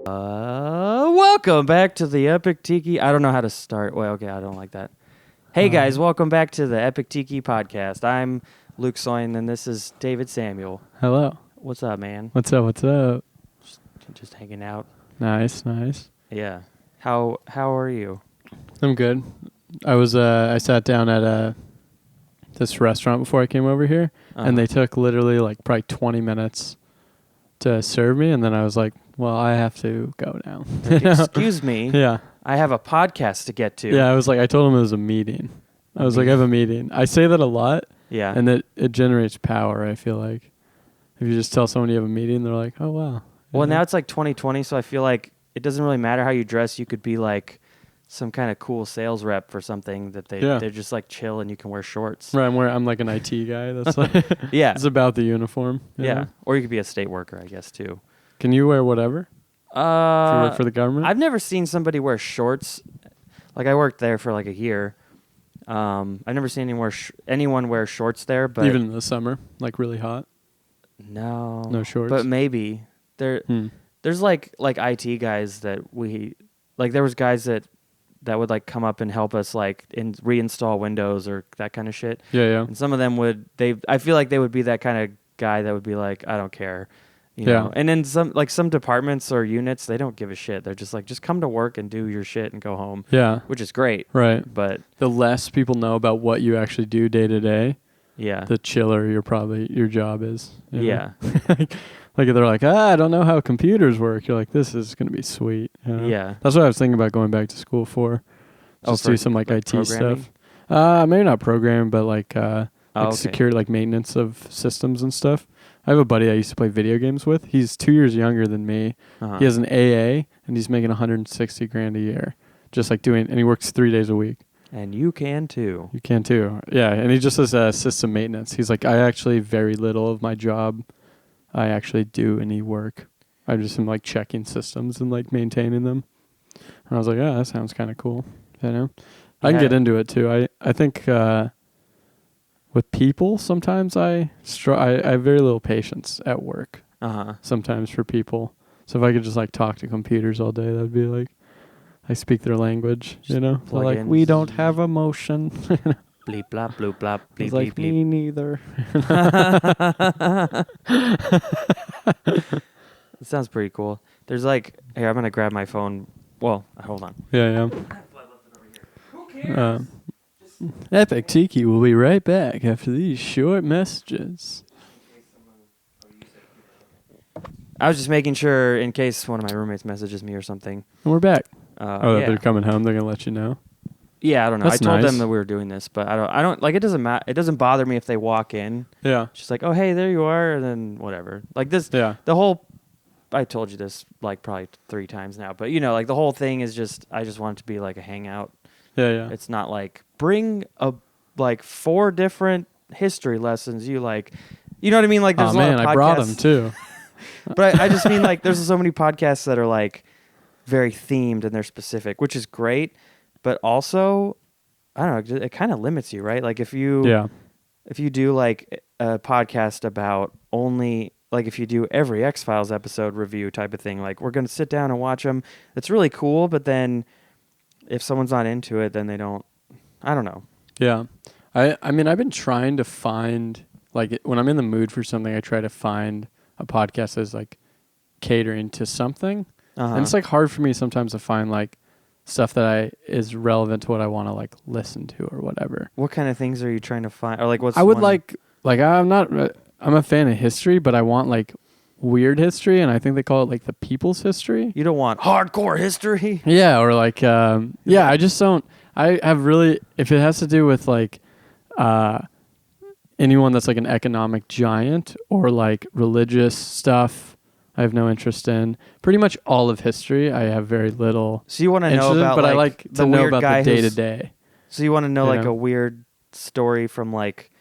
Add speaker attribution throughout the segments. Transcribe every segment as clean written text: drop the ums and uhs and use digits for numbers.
Speaker 1: Welcome back to the Epic Tiki. I don't know how to start. Well, okay, I don't like that. Hey guys, welcome back to the Epic Tiki Podcast. I'm Luke Soin, and this is David Samuel.
Speaker 2: Hello.
Speaker 1: What's up, man?
Speaker 2: What's up?
Speaker 1: Just hanging out.
Speaker 2: Nice.
Speaker 1: Yeah. How are you?
Speaker 2: I'm good. I sat down at this restaurant before I came over here, and they took literally like probably 20 minutes to serve me, and then I was like, well, I have to go now.
Speaker 1: Excuse me.
Speaker 2: Yeah.
Speaker 1: I have a podcast to get to.
Speaker 2: Yeah, I told him it was a meeting. I was like, I have a meeting. I say that a lot.
Speaker 1: Yeah.
Speaker 2: And it generates power, I feel like. If you just tell someone you have a meeting, they're like, oh, wow.
Speaker 1: Well, now it's like 2020, so I feel like it doesn't really matter how you dress. You could be like some kind of cool sales rep for something that they're just like chill and you can wear shorts.
Speaker 2: Right, I'm like an IT guy. That's like
Speaker 1: yeah.
Speaker 2: It's about the uniform.
Speaker 1: Yeah.
Speaker 2: Know?
Speaker 1: Or you could be a state worker, I guess, too.
Speaker 2: Can you wear whatever? If you work for the government?
Speaker 1: I've never seen somebody wear shorts. Like, I worked there for like a year. I've never seen anyone wear shorts there. But
Speaker 2: even in the summer, like really hot? No shorts?
Speaker 1: But maybe. There's like IT guys that there was guys that would like come up and help us like reinstall Windows or that kind of shit.
Speaker 2: Yeah.
Speaker 1: And some of them I feel like they would be that kind of guy that would be like, I don't care. You know? And then some departments or units, they don't give a shit. They're just like, just come to work and do your shit and go home.
Speaker 2: Yeah.
Speaker 1: Which is great.
Speaker 2: Right.
Speaker 1: But
Speaker 2: the less people know about what you actually do day to day, the chiller your job is.
Speaker 1: Yeah.
Speaker 2: Like if they're like, I don't know how computers work. You're like, this is going to be sweet. You know?
Speaker 1: Yeah.
Speaker 2: That's what I was thinking about going back to school for. Just do some like IT
Speaker 1: programming?
Speaker 2: stuff. Maybe not programming, but like
Speaker 1: okay.
Speaker 2: security, like maintenance of systems and stuff. I have a buddy I used to play video games with. He's 2 years younger than me. He has an AA, and he's making $160,000 a year, just like and he works 3 days a week.
Speaker 1: And you can too.
Speaker 2: You can too. Yeah, and he just does system maintenance. He's like, I actually very little of my job I actually do any work. I just am like checking systems and like maintaining them. And I was like, that sounds kind of cool. You know, I can get into it too. I think with people sometimes I have very little patience at work. Sometimes for people. So if I could just like talk to computers all day, that'd be like I speak their language. You know, they're like, we don't have emotion.
Speaker 1: Bleep, blop, bloop, blop, bleep,
Speaker 2: bleep, like, bleep. Me neither.
Speaker 1: It sounds pretty cool. There's like, here, I'm going to grab my phone. Well, hold on.
Speaker 2: Yeah.
Speaker 1: Who cares?
Speaker 2: Epic Tiki will be right back after these short messages.
Speaker 1: I was just making sure in case one of my roommates messages me or something.
Speaker 2: And we're back. They're coming home. They're going to let you know.
Speaker 1: Yeah, I don't know.
Speaker 2: That's
Speaker 1: I told
Speaker 2: nice.
Speaker 1: them that we were doing this, but I don't like it doesn't matter. It doesn't bother me if they walk in.
Speaker 2: Yeah.
Speaker 1: Just like, oh, hey, there you are, and then whatever. Like this, the whole, I told you this like probably 3 times now, but you know, like the whole thing is just, I just want it to be like a hangout.
Speaker 2: Yeah.
Speaker 1: It's not like bring like 4 different history lessons. You know what I mean? Like there's a lot of podcasts.
Speaker 2: I brought them too.
Speaker 1: But I just mean like there's so many podcasts that are like very themed and they're specific, which is great. But also, I don't know, it kind of limits you, right? Like if you do like a podcast about only, like if you do every X-Files episode review type of thing, like we're going to sit down and watch them. It's really cool, but then if someone's not into it, then they don't, I don't know. Yeah.
Speaker 2: I mean, I've been trying to find, like when I'm in the mood for something, I try to find a podcast that's like catering to something. And it's like hard for me sometimes to find like stuff that is relevant to what I want to like listen to or whatever.
Speaker 1: What kind of things are you trying to find? Or like what's
Speaker 2: I would like I'm a fan of history, but I want like weird history, and I think they call it like the people's history.
Speaker 1: You don't want hardcore history?
Speaker 2: Yeah, or like I just don't. I have really, if it has to do with like anyone that's like an economic giant or like religious stuff, I have no interest in. Pretty much all of history, I have very little.
Speaker 1: So you want to know about,
Speaker 2: but
Speaker 1: like,
Speaker 2: I like to know about the day to day.
Speaker 1: So you want to know like a weird story from like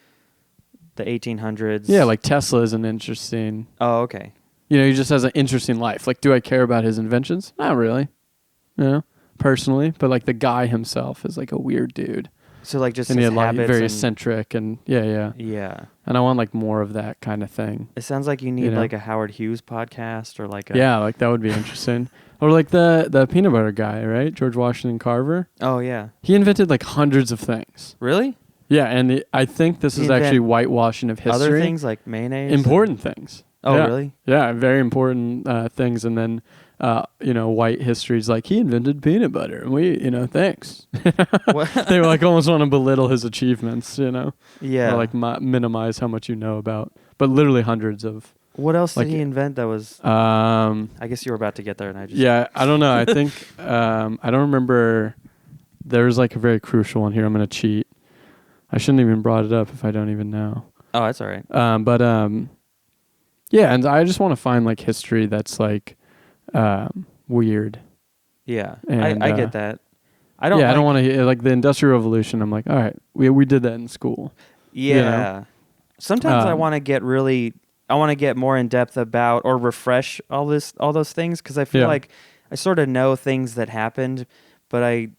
Speaker 1: the 1800s?
Speaker 2: Yeah, like Tesla isn't interesting.
Speaker 1: Oh, okay.
Speaker 2: You know, he just has an interesting life. Like, do I care about his inventions? Not really. You know, personally, but like the guy himself is like a weird dude.
Speaker 1: So like just
Speaker 2: and he
Speaker 1: his
Speaker 2: had like
Speaker 1: habits
Speaker 2: very
Speaker 1: and,
Speaker 2: eccentric and yeah. And I want like more of that kind of thing.
Speaker 1: It sounds like you need like a Howard Hughes podcast or like a
Speaker 2: like that would be interesting. Or like the peanut butter guy, right? George Washington Carver.
Speaker 1: Oh yeah.
Speaker 2: He invented like hundreds of things.
Speaker 1: Really?
Speaker 2: Yeah, and I think this is actually whitewashing of history.
Speaker 1: Other things like mayonnaise.
Speaker 2: Important things.
Speaker 1: Oh really?
Speaker 2: Yeah, very important things. And then white history's like he invented peanut butter, and we thanks. They were like almost want to belittle his achievements,
Speaker 1: Yeah.
Speaker 2: Or like minimize how much you know about, but literally hundreds of.
Speaker 1: What else did he invent that was? I guess you were about to get there, and I just.
Speaker 2: Yeah, I don't know. I think I don't remember. There's like a very crucial one here. I'm gonna cheat. I shouldn't even brought it up if I don't even know.
Speaker 1: Oh, that's all right.
Speaker 2: Yeah, and I just want to find like history that's like weird.
Speaker 1: Yeah,
Speaker 2: and,
Speaker 1: I get that. I don't.
Speaker 2: Yeah, I don't want to like the Industrial Revolution. I'm like, all right, we did that in school.
Speaker 1: Yeah. Sometimes I want to get more in depth about or refresh all those things because I feel like I sort of know things that happened, but I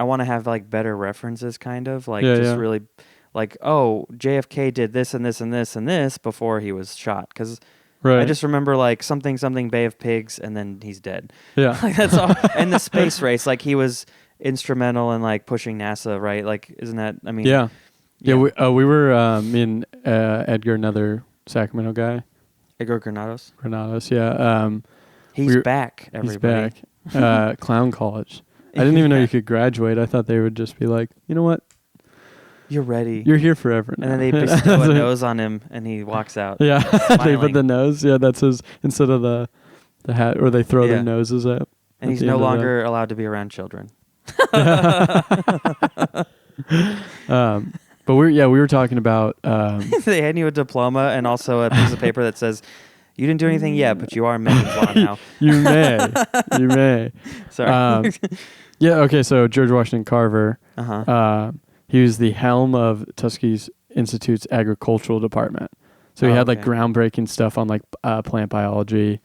Speaker 1: want to have like better references, kind of like really like, oh, JFK did this and this and this and this before he was shot because. Right. I just remember like something Bay of Pigs and then he's dead. Yeah. Like, that's all. And the space race, like he was instrumental in like pushing NASA, right? Like, isn't that? I mean. Yeah.
Speaker 2: Yeah. We were me and Edgar, another Sacramento guy.
Speaker 1: Edgar Granados.
Speaker 2: Yeah.
Speaker 1: He's back. Everybody.
Speaker 2: He's back. Clown college. I didn't even know you could graduate. I thought they would just be like, you know what?
Speaker 1: You're ready.
Speaker 2: You're here forever now.
Speaker 1: And then they bestow a nose on him, and he walks out.
Speaker 2: Yeah, they put the nose. Yeah, that's his instead of the hat, or they throw their noses up.
Speaker 1: And he's no longer allowed to be around children.
Speaker 2: But we were talking about.
Speaker 1: They hand you a diploma and also a piece of paper that says, "You didn't do anything yet, but you are men's law now."
Speaker 2: You may. Sorry. Yeah. Okay. So George Washington Carver. He was the helm of Tuskegee Institute's agricultural department. So he had like groundbreaking stuff on like plant biology.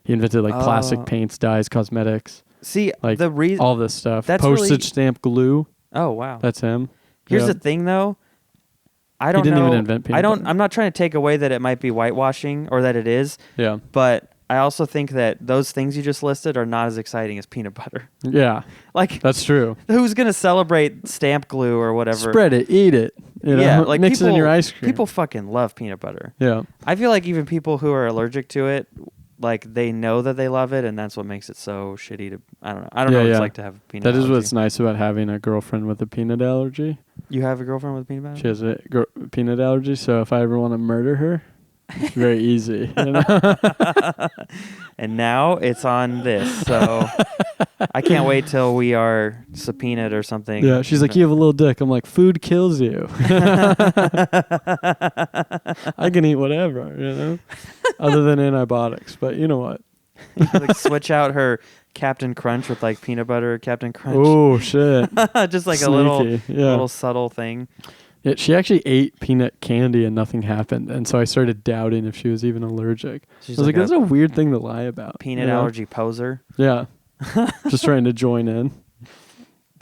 Speaker 2: He invented like plastic paints, dyes, cosmetics.
Speaker 1: See,
Speaker 2: like all this stuff.
Speaker 1: That's
Speaker 2: postage stamp glue.
Speaker 1: Oh wow,
Speaker 2: that's him.
Speaker 1: Here's the thing, though. I don't know.
Speaker 2: He didn't even invent peanut butter.
Speaker 1: I'm not trying to take away that it might be whitewashing or that it is. Yeah. But I also think that those things you just listed are not as exciting as peanut butter.
Speaker 2: Yeah. Like that's true.
Speaker 1: Who's gonna celebrate stamp glue or whatever?
Speaker 2: Spread it, eat it. Yeah,
Speaker 1: like
Speaker 2: mix it in your ice cream.
Speaker 1: People fucking love peanut butter.
Speaker 2: Yeah.
Speaker 1: I feel like even people who are allergic to it, like they know that they love it, and that's what makes it so shitty to. I don't know. I don't know what it's like to have a peanut.
Speaker 2: That
Speaker 1: allergy.
Speaker 2: Is what's nice about having a girlfriend with a peanut allergy.
Speaker 1: You have a girlfriend with a peanut allergy?
Speaker 2: She has a peanut allergy, so if I ever want to murder her, it's very easy.
Speaker 1: And now it's on this, so I can't wait till we are subpoenaed or something.
Speaker 2: Yeah, she's like, you have a little dick. I'm like, food kills you. I can eat whatever, other than antibiotics. But you know what?
Speaker 1: Like switch out her Captain Crunch with like peanut butter Captain Crunch.
Speaker 2: Oh shit!
Speaker 1: Just like
Speaker 2: Sneaky.
Speaker 1: a little subtle thing.
Speaker 2: Yeah, she actually ate peanut candy and nothing happened, and so I started doubting if she was even allergic. I was like, "That's a weird thing to lie about."
Speaker 1: Peanut allergy poser.
Speaker 2: Yeah, just trying to join in.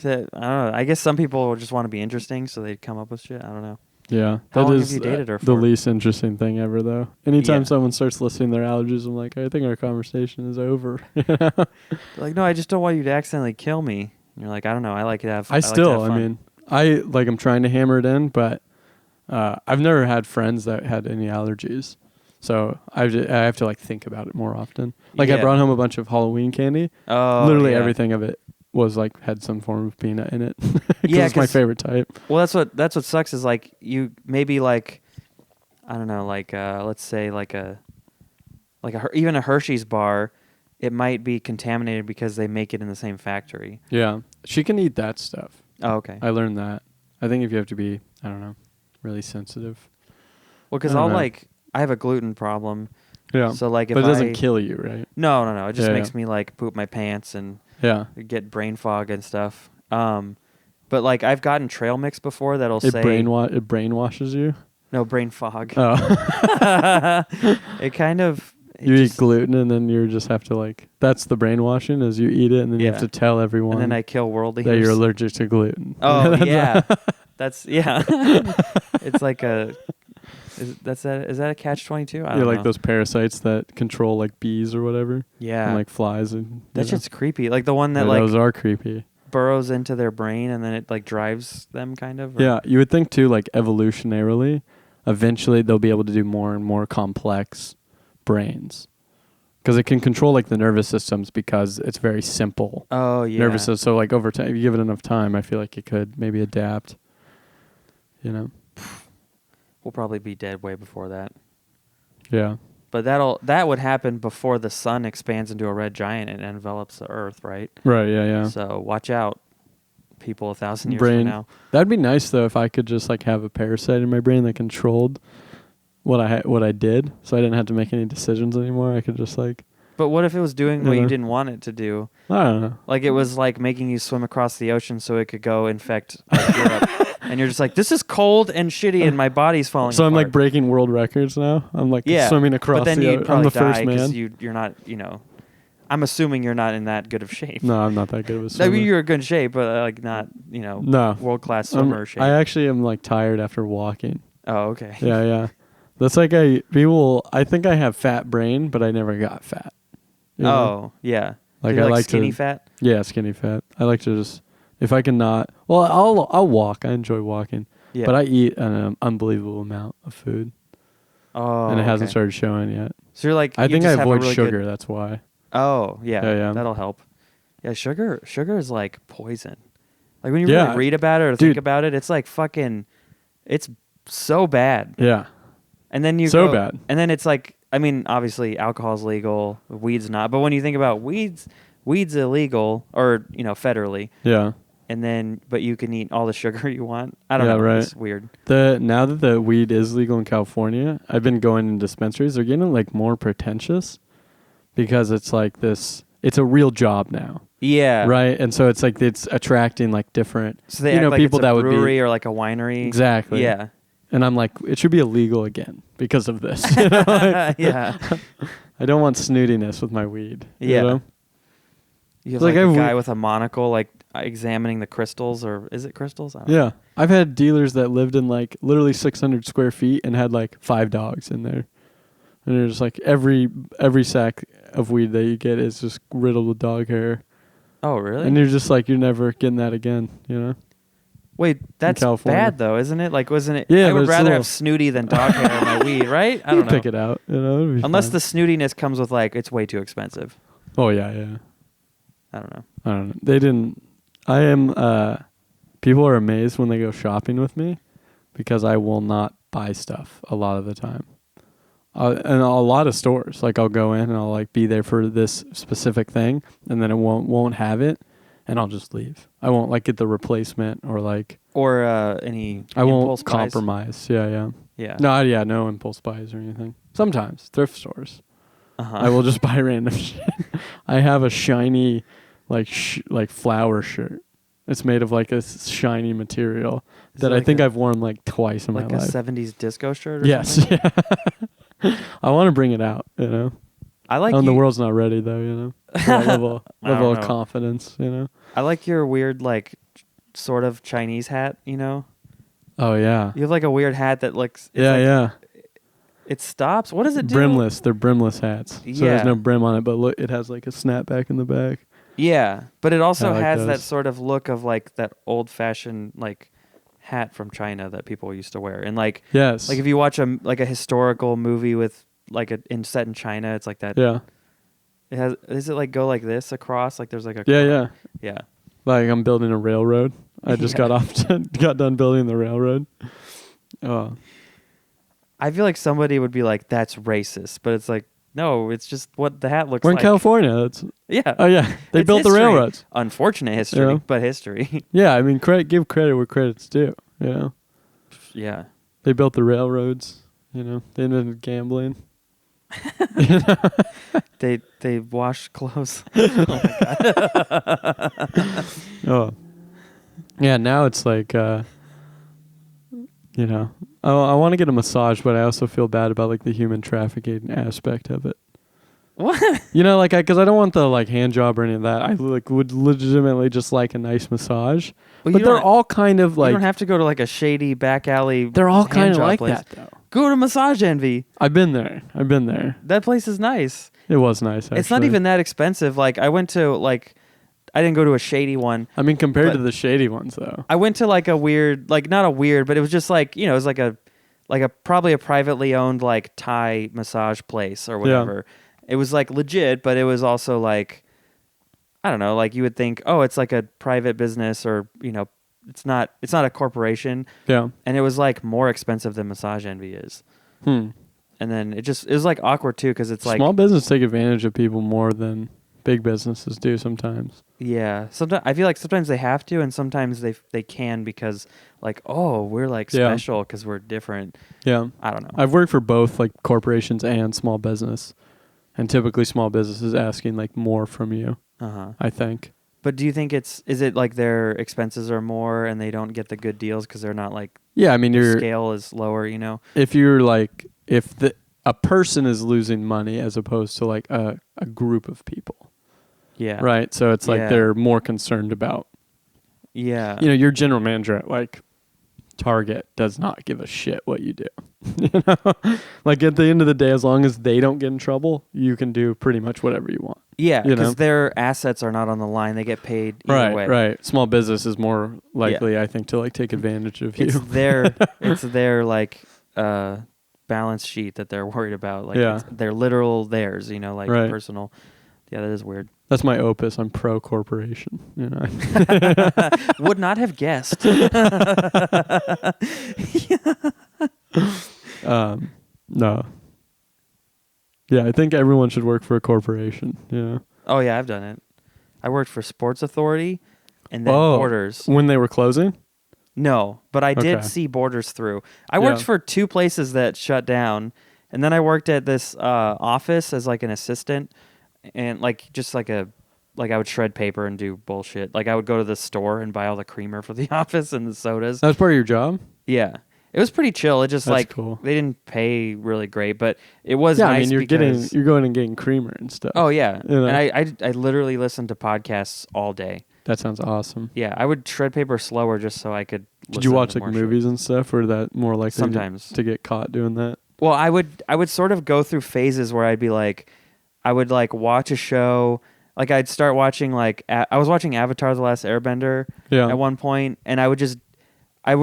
Speaker 1: I don't know. I guess some people just want to be interesting, so they come up with shit. I don't know.
Speaker 2: Yeah,
Speaker 1: How long have you dated her for?
Speaker 2: The least interesting thing ever, though. Anytime someone starts listing their allergies, I'm like, I think our conversation is over.
Speaker 1: Like, no, I just don't want you to accidentally kill me. And you're like, I don't know. I like to have.
Speaker 2: I mean, I'm trying to hammer it in, but I've never had friends that had any allergies, so I have to like think about it more often. Like I brought home a bunch of Halloween candy. Oh, literally everything of it was like had some form of peanut in it. It's my favorite type.
Speaker 1: Well, that's what sucks is like you maybe like I don't know, like let's say even a Hershey's bar, it might be contaminated because they make it in the same factory.
Speaker 2: Yeah, she can eat that stuff.
Speaker 1: Oh, okay.
Speaker 2: I learned that. I think if you have to be, I don't know, really sensitive.
Speaker 1: Well, because I have a gluten problem.
Speaker 2: Yeah.
Speaker 1: So like,
Speaker 2: but it doesn't kill you, right?
Speaker 1: No. It just makes me like poop my pants and get brain fog and stuff. But like I've gotten trail mix before that'll say
Speaker 2: it brainwashes you.
Speaker 1: No, brain fog.
Speaker 2: Oh.
Speaker 1: It kind of.
Speaker 2: You eat gluten and then you just have to like, that's the brainwashing is you eat it and then you have to tell everyone.
Speaker 1: And then I kill world eaters.
Speaker 2: That you're allergic to gluten.
Speaker 1: Oh, yeah. That's it's like is that a catch-22? I don't know.
Speaker 2: Like those parasites that control like bees or whatever.
Speaker 1: Yeah.
Speaker 2: And like flies and
Speaker 1: that shit's creepy. Like the one that like
Speaker 2: those are creepy.
Speaker 1: Burrows into their brain and then it like drives them kind of. Or?
Speaker 2: Yeah, you would think too, like evolutionarily, eventually they'll be able to do more and more complex brains. Because it can control like the nervous systems because it's very simple.
Speaker 1: Oh yeah.
Speaker 2: Nervous system. So like over time, if you give it enough time, I feel like it could maybe adapt. You know.
Speaker 1: We'll probably be dead way before that.
Speaker 2: Yeah.
Speaker 1: But that would happen before the sun expands into a red giant and envelops the Earth, right?
Speaker 2: Right. Yeah. Yeah.
Speaker 1: So watch out, people. 1,000 years
Speaker 2: brain.
Speaker 1: from now.
Speaker 2: That'd be nice though if I could just like have a parasite in my brain that controlled what I did, so I didn't have to make any decisions anymore. I could just like.
Speaker 1: But what if it was doing what you didn't want it to do?
Speaker 2: I don't know.
Speaker 1: Like it was like making you swim across the ocean so it could go infect like, Europe, and you're just like, this is cold and shitty, and my body's falling.
Speaker 2: So
Speaker 1: apart.
Speaker 2: I'm like breaking world records now. I'm like swimming across.
Speaker 1: But then
Speaker 2: the
Speaker 1: you'd probably
Speaker 2: I'm the first
Speaker 1: die
Speaker 2: man.
Speaker 1: because you're not. I'm assuming you're not in that good of shape.
Speaker 2: No, I'm not that good of a
Speaker 1: I
Speaker 2: swimmer.
Speaker 1: mean, you're in good shape, but like not
Speaker 2: no
Speaker 1: world-class swimmer shape.
Speaker 2: I actually am like tired after walking.
Speaker 1: Oh, okay.
Speaker 2: Yeah. That's like I think I have fat brain, but I never got fat. You know?
Speaker 1: Oh, yeah.
Speaker 2: Like
Speaker 1: I
Speaker 2: I like
Speaker 1: skinny
Speaker 2: to,
Speaker 1: fat.
Speaker 2: Yeah, skinny fat. I like to just if I can not. Well, I'll walk. I enjoy walking.
Speaker 1: Yeah.
Speaker 2: But I eat an unbelievable amount of food.
Speaker 1: Oh.
Speaker 2: And it hasn't started showing yet.
Speaker 1: So you're like.
Speaker 2: I think I
Speaker 1: just have a
Speaker 2: avoid
Speaker 1: really
Speaker 2: sugar.
Speaker 1: good-
Speaker 2: That's why.
Speaker 1: Oh yeah.
Speaker 2: Yeah.
Speaker 1: That'll help. Yeah, sugar is like poison. Like when you really read about it or think about it, it's like fucking. It's so bad.
Speaker 2: Yeah.
Speaker 1: And then you
Speaker 2: so
Speaker 1: go,
Speaker 2: bad.
Speaker 1: And then it's like, I mean, obviously alcohol's legal, weed's not. But when you think about weed's illegal or federally.
Speaker 2: Yeah.
Speaker 1: And then, but you can eat all the sugar you want. I don't know.
Speaker 2: Right.
Speaker 1: It's weird.
Speaker 2: Now that the weed is legal in California, I've been going in dispensaries. They're getting like more pretentious because it's like this. It's a real job now.
Speaker 1: Yeah.
Speaker 2: Right. And so it's like it's attracting like different.
Speaker 1: So they act like
Speaker 2: people
Speaker 1: it's a
Speaker 2: that
Speaker 1: brewery
Speaker 2: would be
Speaker 1: or like a winery.
Speaker 2: Exactly.
Speaker 1: Yeah.
Speaker 2: And I'm like, it should be illegal again because of this. You know? Like,
Speaker 1: yeah.
Speaker 2: I don't want snootiness with my weed.
Speaker 1: Yeah.
Speaker 2: You know?
Speaker 1: You have
Speaker 2: Like
Speaker 1: like a guy with a monocle, like examining the crystals, or is it crystals? I don't know.
Speaker 2: I've had dealers that lived in like literally 600 square feet and had like 5 dogs in there. And they're just like every sack of weed that you get is just riddled with dog hair.
Speaker 1: Oh, really?
Speaker 2: And you're just like, you're never getting that again, you know?
Speaker 1: Wait, that's
Speaker 2: California.
Speaker 1: bad though, isn't it? Like, wasn't it?
Speaker 2: Yeah,
Speaker 1: I
Speaker 2: but
Speaker 1: would
Speaker 2: it's
Speaker 1: rather
Speaker 2: little-
Speaker 1: have snooty than dog hair in my weed, right? I don't know.
Speaker 2: Pick it out, you know? It'd be
Speaker 1: Unless
Speaker 2: fine.
Speaker 1: the snootiness comes with like, it's way too expensive.
Speaker 2: Oh, yeah.
Speaker 1: I don't know.
Speaker 2: I don't know. They didn't. I am. People are amazed when they go shopping with me because I will not buy stuff a lot of the time. And a lot of stores, like I'll go in and I'll like be there for this specific thing, and then it won't have it, and I'll just leave. I won't like get the replacement or like.
Speaker 1: Or any.
Speaker 2: I won't
Speaker 1: impulse buys.
Speaker 2: compromise. Yeah.
Speaker 1: Yeah.
Speaker 2: No impulse buys or anything. Sometimes thrift stores.
Speaker 1: Uh-huh.
Speaker 2: I will just buy random shit. I have a shiny, like flower shirt. It's made of like a shiny material that I think I've worn like twice in my life.
Speaker 1: Like a 70s disco shirt or
Speaker 2: yes,
Speaker 1: something?
Speaker 2: yeah. I want to bring it out, you know.
Speaker 1: I like
Speaker 2: the world's not ready though, you know. That level of confidence, you know.
Speaker 1: I like your weird like sort of Chinese hat, you know.
Speaker 2: Oh yeah.
Speaker 1: You have like a weird hat that looks
Speaker 2: Yeah.
Speaker 1: It stops. What does it do?
Speaker 2: Brimless. They're brimless hats. So
Speaker 1: Yeah.
Speaker 2: there's no brim on it, but look, it has like a snapback in the back.
Speaker 1: Yeah, but it also
Speaker 2: like
Speaker 1: has
Speaker 2: those.
Speaker 1: that sort of look of like that old-fashioned like hat from China that people used to wear, and like
Speaker 2: Yes.
Speaker 1: like if you watch a historical movie with like set in China, it's like that.
Speaker 2: Yeah.
Speaker 1: It has. Does it like go like this across? Like there's like a.
Speaker 2: Yeah. Like I'm building a railroad. I just got done building the railroad. Oh.
Speaker 1: I feel like somebody would be like, "That's racist," but it's like, no, it's just what the hat looks
Speaker 2: We're
Speaker 1: like.
Speaker 2: in California. It's
Speaker 1: Yeah.
Speaker 2: Oh yeah, they
Speaker 1: It's
Speaker 2: built the
Speaker 1: history.
Speaker 2: railroads.
Speaker 1: Unfortunate history,
Speaker 2: Yeah.
Speaker 1: but history.
Speaker 2: Yeah, I mean, give credit where credit's due. You know,
Speaker 1: Yeah.
Speaker 2: they built the railroads. You know, they invented gambling.
Speaker 1: They wash clothes. Oh my god.
Speaker 2: Oh, yeah. Now it's like, you know, I want to get a massage, but I also feel bad about like the human trafficking aspect of it.
Speaker 1: What?
Speaker 2: You know, like, because I don't want the like hand job or any of that. I like would legitimately just like a nice massage.
Speaker 1: Well,
Speaker 2: but they're all kind of like.
Speaker 1: You don't have to go to like a shady back alley.
Speaker 2: They're all kind of like
Speaker 1: place.
Speaker 2: that though.
Speaker 1: Go to Massage Envy.
Speaker 2: I've been there.
Speaker 1: That place is nice.
Speaker 2: It was nice. Actually.
Speaker 1: It's not even that expensive. Like I went to like, I didn't go to a shady one.
Speaker 2: I mean, compared to the shady ones though.
Speaker 1: I went to like a weird, like not a weird, but it was just like, you know, it was like a probably a privately owned like Thai massage place or whatever. Yeah. It was like legit, but it was also like, I don't know, like you would think, oh, it's like a private business or, you know, it's not a corporation.
Speaker 2: Yeah.
Speaker 1: And it was like more expensive than Massage Envy is. And then it was like awkward too because it's like
Speaker 2: small business take advantage of people more than big businesses do sometimes.
Speaker 1: Yeah. Sometimes I feel like sometimes they have to and sometimes they can because like, oh, we're like special because we're different.
Speaker 2: Yeah.
Speaker 1: I don't know.
Speaker 2: I've worked for both like corporations and small business. And typically small business is asking like more from you, I think.
Speaker 1: But do you think is it like their expenses are more and they don't get the good deals because they're not like,
Speaker 2: yeah, I mean, your
Speaker 1: scale is lower, you know?
Speaker 2: If you're like, a person is losing money as opposed to like a group of people.
Speaker 1: Yeah.
Speaker 2: Right. So it's like they're more concerned about, you know, your general manager at like Target does not give a shit what you do. You know, like at the end of the day, as long as they don't get in trouble, you can do pretty much whatever you want.
Speaker 1: Yeah, because their assets are not on the line; they get paid either way.
Speaker 2: Right. Small business is more likely, I think, to like take advantage of you.
Speaker 1: It's their like balance sheet that they're worried about. Like they're literal theirs, you know, like personal. Yeah, that is weird.
Speaker 2: That's my opus. I'm pro corporation. You know,
Speaker 1: would not have guessed.
Speaker 2: No. Yeah, I think everyone should work for a corporation. Yeah.
Speaker 1: Oh yeah, I've done it. I worked for Sports Authority, and then Borders.
Speaker 2: When they were closing?
Speaker 1: No, but I did see Borders through. I worked for 2 places that shut down, and then I worked at this office as like an assistant. And like just like I would shred paper and do bullshit. Like I would go to the store and buy all the creamer for the office and the sodas.
Speaker 2: That was part of your job?
Speaker 1: Yeah. It was pretty chill. It just
Speaker 2: That's cool.
Speaker 1: They didn't pay really great, but it was nice.
Speaker 2: I mean you're going and getting creamer and stuff.
Speaker 1: Oh yeah.
Speaker 2: You know?
Speaker 1: And I literally listened to podcasts all day.
Speaker 2: That sounds awesome.
Speaker 1: Yeah, I would shred paper slower just so I could
Speaker 2: Did you watch like movies and stuff, or that more likely
Speaker 1: sometimes
Speaker 2: to get caught doing that?
Speaker 1: Well, I would sort of go through phases where I'd be like I would like watch a show, like I'd start watching like I was watching Avatar: The Last Airbender at one point, and I would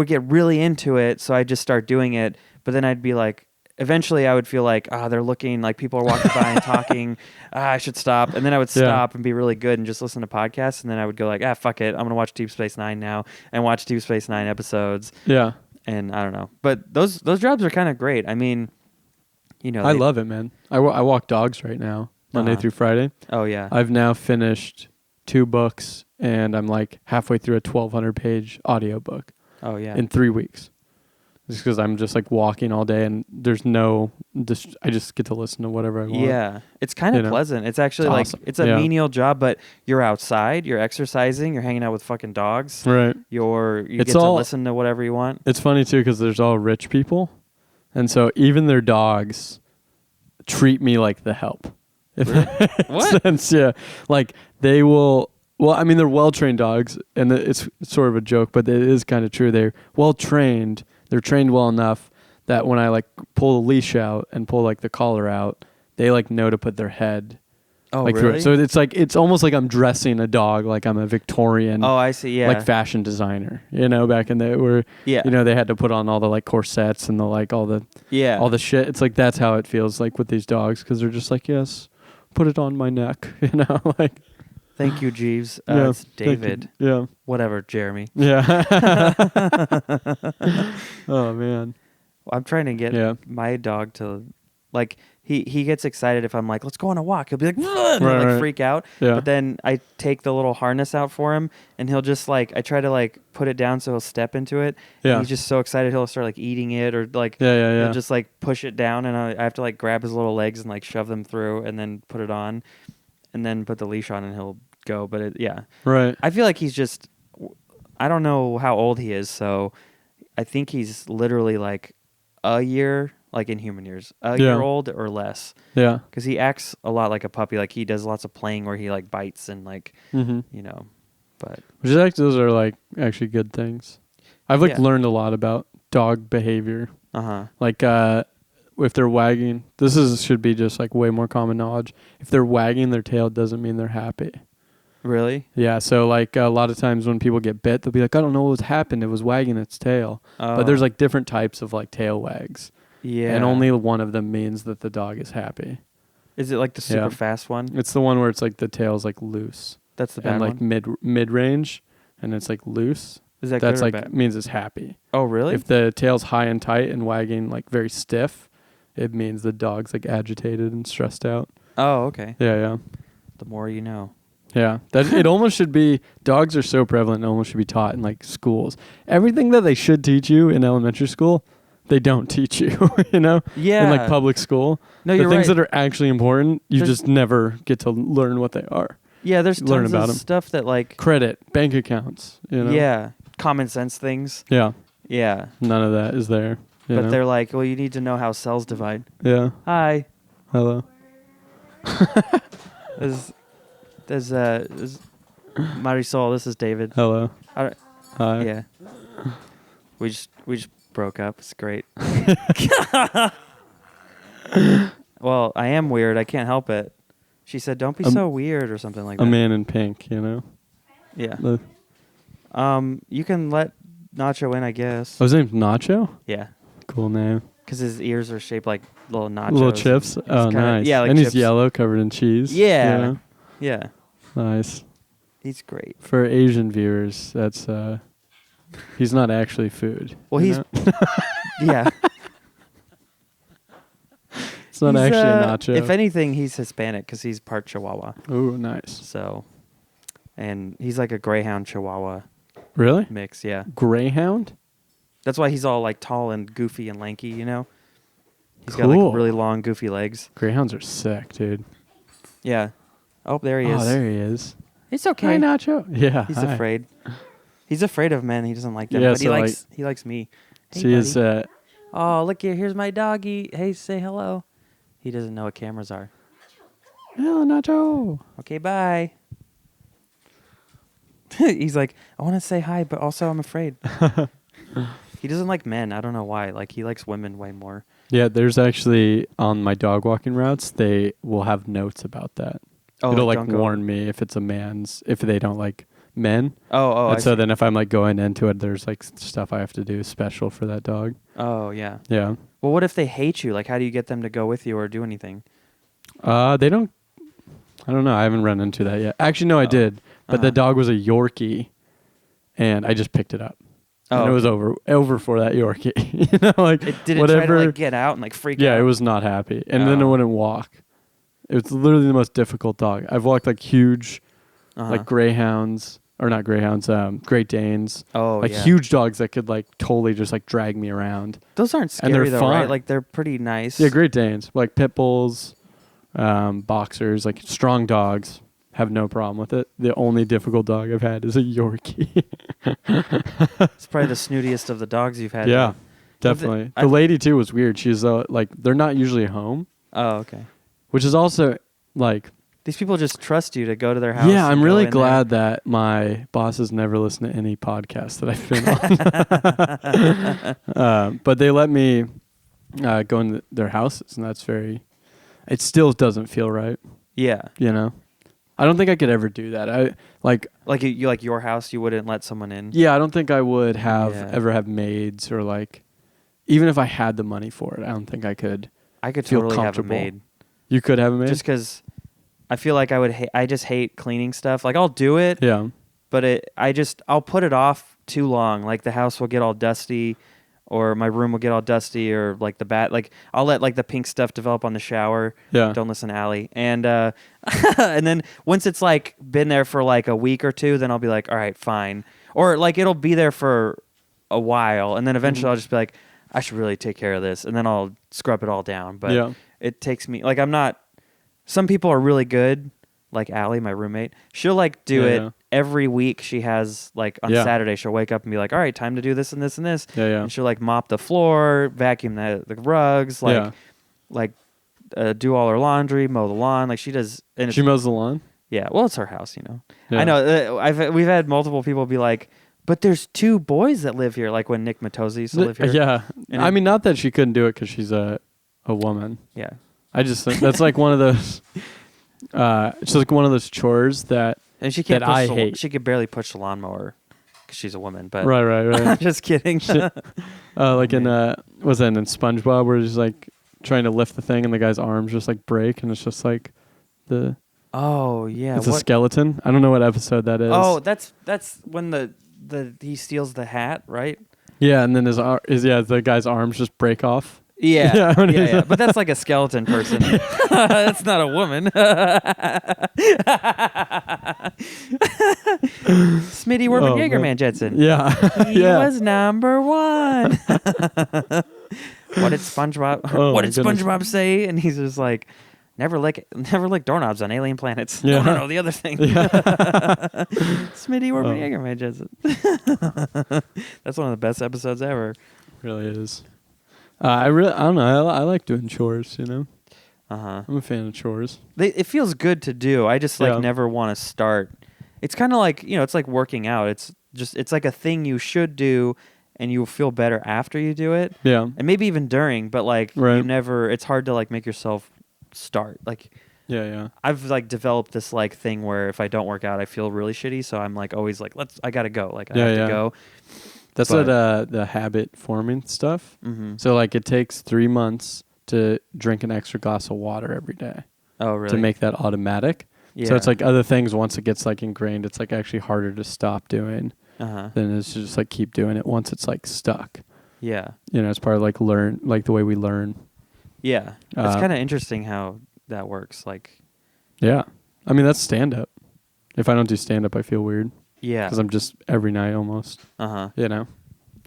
Speaker 1: get really into it, so I'd just start doing it. But then I'd be like, eventually I would feel like, they're looking, like people are walking by and talking. I should stop, and then I would stop and be really good and just listen to podcasts, and then I would go like, fuck it, I'm gonna watch Deep Space Nine now and watch Deep Space Nine episodes. Yeah, and I don't know, but those jobs are kind of great. I mean. You know,
Speaker 2: I love it, man. I walk dogs right now, Monday through Friday. Oh, yeah. I've now finished 2 books, and I'm like halfway through a 1,200-page audiobook. Oh, yeah. In 3 weeks. Just because I'm just like walking all day, and there's I just get to listen to whatever I want. Yeah. It's kind of pleasant. It's actually awesome. It's a menial job, but you're outside, you're exercising, you're hanging out with fucking dogs. Right. You get to listen to whatever you want. It's funny, too, because there's all rich people. And so even their dogs treat me like the help. If that makes sense, yeah. Like they will, well, I mean, they're well-trained dogs, and it's sort of a joke, but it is kind of true. They're well-trained. They're trained well enough that when I like pull the leash out and pull like the collar out, they like know to put their head. Oh, like, really? So it's like, it's almost like I'm dressing a dog like I'm a Victorian. Oh, I see. Yeah. Like fashion designer, you know, back in the where, you know, they had to put on all the like corsets and the like all the shit. It's like that's how it feels like with these dogs, because they're just like, yes, put it on my neck, you know, like. Thank you, Jeeves. It's David. Yeah. Whatever, Jeremy. Yeah. Oh man. Well, I'm trying to get my dog to like. He gets excited if I'm like, let's go on a walk. He'll be like, and freak out. Yeah. But then I take the little harness out for him, and he'll just like, I try to like put it down so he'll step into it. Yeah. And he's just so excited he'll start like eating it, or like he'll just like push it down, and I have to like grab his little legs and like shove them through, and then put it on, and then put the leash on, and he'll go. But right. I feel like he's just, I don't know how old he is, so I think he's literally like a year
Speaker 1: like in human years, a year old or less.
Speaker 2: Yeah.
Speaker 1: Because he acts a lot like a puppy. Like he does lots of playing where he like bites and like, you know, but.
Speaker 2: Which is actually, those are like actually good things. I've like learned a lot about dog behavior. Like if they're wagging, should be just like way more common knowledge. If they're wagging their tail, doesn't mean they're happy.
Speaker 1: Really?
Speaker 2: Yeah. So like a lot of times when people get bit, they'll be like, I don't know what happened. It was wagging its tail. But there's like different types of like tail wags.
Speaker 1: Yeah.
Speaker 2: And only one of them means that the dog is happy.
Speaker 1: Is it like the super fast one?
Speaker 2: It's the one where it's like the tail's like loose.
Speaker 1: That's the bad
Speaker 2: one? And like mid range, and it's like loose.
Speaker 1: Is that
Speaker 2: That's
Speaker 1: good or
Speaker 2: like
Speaker 1: bad?
Speaker 2: Means it's happy.
Speaker 1: Oh, really?
Speaker 2: If the tail's high and tight and wagging like very stiff, it means the dog's like agitated and stressed out.
Speaker 1: Oh, okay.
Speaker 2: Yeah.
Speaker 1: The more you know.
Speaker 2: Yeah. That it almost should be, dogs are so prevalent, it almost should be taught in like schools. Everything that they should teach you in elementary school, they don't teach you, you know?
Speaker 1: Yeah.
Speaker 2: In like public school.
Speaker 1: No,
Speaker 2: the
Speaker 1: you're
Speaker 2: things
Speaker 1: right.
Speaker 2: that are actually important, you just never get to learn what they are.
Speaker 1: Yeah, there's
Speaker 2: learn
Speaker 1: tons
Speaker 2: about
Speaker 1: of stuff that like
Speaker 2: credit, bank accounts, you know?
Speaker 1: Yeah, common sense things.
Speaker 2: Yeah.
Speaker 1: Yeah.
Speaker 2: None of that is there.
Speaker 1: But they're like, well, you need to know how cells divide.
Speaker 2: Yeah.
Speaker 1: Hi.
Speaker 2: Hello.
Speaker 1: There's Marisol. This is David.
Speaker 2: Hello. Hi.
Speaker 1: Yeah. We just broke up. It's great. Well, I am weird. I can't help it. She said, "Don't be so weird" or something like that.
Speaker 2: A man in pink, you know.
Speaker 1: Yeah. You can let Nacho in, I guess.
Speaker 2: Oh, his name's Nacho?
Speaker 1: Yeah.
Speaker 2: Cool name.
Speaker 1: Because his ears are shaped like little nachos.
Speaker 2: Little chips? Oh, nice.
Speaker 1: Yeah, like
Speaker 2: and
Speaker 1: chips.
Speaker 2: he's yellow, covered in cheese.
Speaker 1: Yeah.
Speaker 2: You know?
Speaker 1: Yeah.
Speaker 2: Nice.
Speaker 1: He's great.
Speaker 2: For Asian viewers, that's he's not actually food.
Speaker 1: Well, he's yeah.
Speaker 2: It's not actually a nacho.
Speaker 1: If anything, he's Hispanic because he's part Chihuahua.
Speaker 2: Oh, nice.
Speaker 1: So, and he's like a Greyhound Chihuahua.
Speaker 2: Really?
Speaker 1: Mix, yeah.
Speaker 2: Greyhound?
Speaker 1: That's why he's all like tall and goofy and lanky, you know? He's
Speaker 2: Cool.
Speaker 1: got like really long, goofy legs.
Speaker 2: Greyhounds are sick, dude.
Speaker 1: Yeah. Oh, there he is.
Speaker 2: Oh, there he is.
Speaker 1: It's okay.
Speaker 2: Hi, Nacho. Yeah.
Speaker 1: He's
Speaker 2: hi.
Speaker 1: afraid. He's afraid of men. He doesn't like them.
Speaker 2: Yeah,
Speaker 1: but
Speaker 2: so
Speaker 1: he likes me. Hey,
Speaker 2: See his
Speaker 1: oh, look here. Here's my doggy. Hey, say hello. He doesn't know what cameras are.
Speaker 2: hello, Nacho.
Speaker 1: Okay, bye. He's like, I want to say hi, but also I'm afraid. He doesn't like men. I don't know why. Like, he likes women way more.
Speaker 2: Yeah, there's actually, on my dog walking routes, they will have notes about that.
Speaker 1: Oh,
Speaker 2: it'll like warn me if it's if they don't like men.
Speaker 1: Oh,
Speaker 2: and so then if I'm like going into it, there's like stuff I have to do special for that dog.
Speaker 1: Oh, yeah.
Speaker 2: Yeah.
Speaker 1: Well, what if they hate you? Like, how do you get them to go with you or do anything?
Speaker 2: They don't. I don't know. I haven't run into that yet. Actually, no, I did. But the dog was a Yorkie, and I just picked it up. And it was over for that Yorkie. You know, like
Speaker 1: it didn't
Speaker 2: whatever.
Speaker 1: try to like get out and like freak out.
Speaker 2: Yeah, it was not happy, and then it wouldn't walk. It was literally the most difficult dog. I've walked like huge, like greyhounds. Or not greyhounds, Great Danes.
Speaker 1: Oh,
Speaker 2: like huge dogs that could like totally just like drag me around.
Speaker 1: Those aren't scary,
Speaker 2: and they're
Speaker 1: though,
Speaker 2: fun.
Speaker 1: right? Like, they're pretty nice.
Speaker 2: Yeah, Great Danes, like pit bulls, boxers, like strong dogs. Have no problem with it. The only difficult dog I've had is a Yorkie.
Speaker 1: It's probably the snootiest of the dogs you've had.
Speaker 2: Yeah, definitely. The lady too was weird. She's like, they're not usually home.
Speaker 1: Oh, okay.
Speaker 2: Which is also like.
Speaker 1: These people just trust you to go to their house.
Speaker 2: Yeah, I'm really glad that my bosses never listen to any podcast that I've been on. But they let me go into their houses, and that's it still doesn't feel right.
Speaker 1: Yeah.
Speaker 2: You know? I don't think I could ever do that. You like
Speaker 1: your house, you wouldn't let someone in?
Speaker 2: Yeah, I don't think I would ever have maids or like, even if I had the money for it, I don't think I could.
Speaker 1: I could
Speaker 2: feel
Speaker 1: totally have a
Speaker 2: comfortable.
Speaker 1: maid.
Speaker 2: You could have a maid?
Speaker 1: Just because I feel like I would I just hate cleaning stuff. Like, I'll do it.
Speaker 2: Yeah.
Speaker 1: But I'll put it off too long. Like, the house will get all dusty, or my room will get all dusty, or like like I'll let like the pink stuff develop on the shower.
Speaker 2: Yeah.
Speaker 1: Don't listen to Allie. And and then once it's like been there for like a week or two, then I'll be like, all right, fine. Or like it'll be there for a while, and then eventually I'll just be like, I should really take care of this, and then I'll scrub it all down. But it takes me, like, I'm not. Some people are really good like Allie, my roommate, she'll like do it every week. She has like on Saturday, she'll wake up and be like, all right, time to do this and this and this. And she'll like mop the floor, vacuum the rugs, like do all her laundry, mow the lawn. Like she does. And
Speaker 2: she mows the lawn?
Speaker 1: Yeah. Well, it's her house, you know. I know. We've had multiple people be like, but there's 2 boys that live here. Like when Nick Matozzi used to live here.
Speaker 2: Yeah. And I mean, not that she couldn't do it because she's a woman.
Speaker 1: Yeah.
Speaker 2: I just think that's like one of those. It's like one of those chores that
Speaker 1: and she can't.
Speaker 2: I hate.
Speaker 1: She could barely push the lawnmower because she's a woman. But
Speaker 2: right.
Speaker 1: Just kidding.
Speaker 2: Like in was that in SpongeBob where she's like trying to lift the thing and the guy's arms just like break and it's just like the.
Speaker 1: Oh yeah.
Speaker 2: It's a skeleton. I don't know what episode that is.
Speaker 1: Oh, that's when the he steals the hat, right?
Speaker 2: Yeah, and then the guy's arms just break off.
Speaker 1: Yeah. But that's like a skeleton person. That's not a woman. Smitty Werben Jaegerman Jetson.
Speaker 2: Yeah.
Speaker 1: He was number 1. What did SpongeBob say? And he's just like, never lick doorknobs on alien planets. Yeah. No, the other thing. Yeah. Smitty Werben Jaegerman Jetson. That's one of the best episodes ever.
Speaker 2: It really is. I don't know. I like doing chores, you know. I'm a fan of chores.
Speaker 1: It feels good to do. I just never want to start. It's kind of like, you know, it's like working out. It's like a thing you should do and you'll feel better after you do it. Yeah. And maybe even during, but like it's hard to like make yourself start. Like I've like developed this like thing where if I don't work out, I feel really shitty, so I'm like always like I got to go. Like I have to go.
Speaker 2: That's the habit forming stuff. Mm-hmm. So like it takes 3 months to drink an extra glass of water every day.
Speaker 1: Oh, really?
Speaker 2: To make that automatic. Yeah. So it's like other things, once it gets like ingrained, it's like actually harder to stop doing than it's just like keep doing it once it's like stuck. Yeah. You know, it's part of like the way we learn.
Speaker 1: Yeah. It's kind of interesting how that works. Like,
Speaker 2: yeah. I mean, that's stand up. If I don't do stand up, I feel weird. Yeah. Because I'm just every night almost. You know,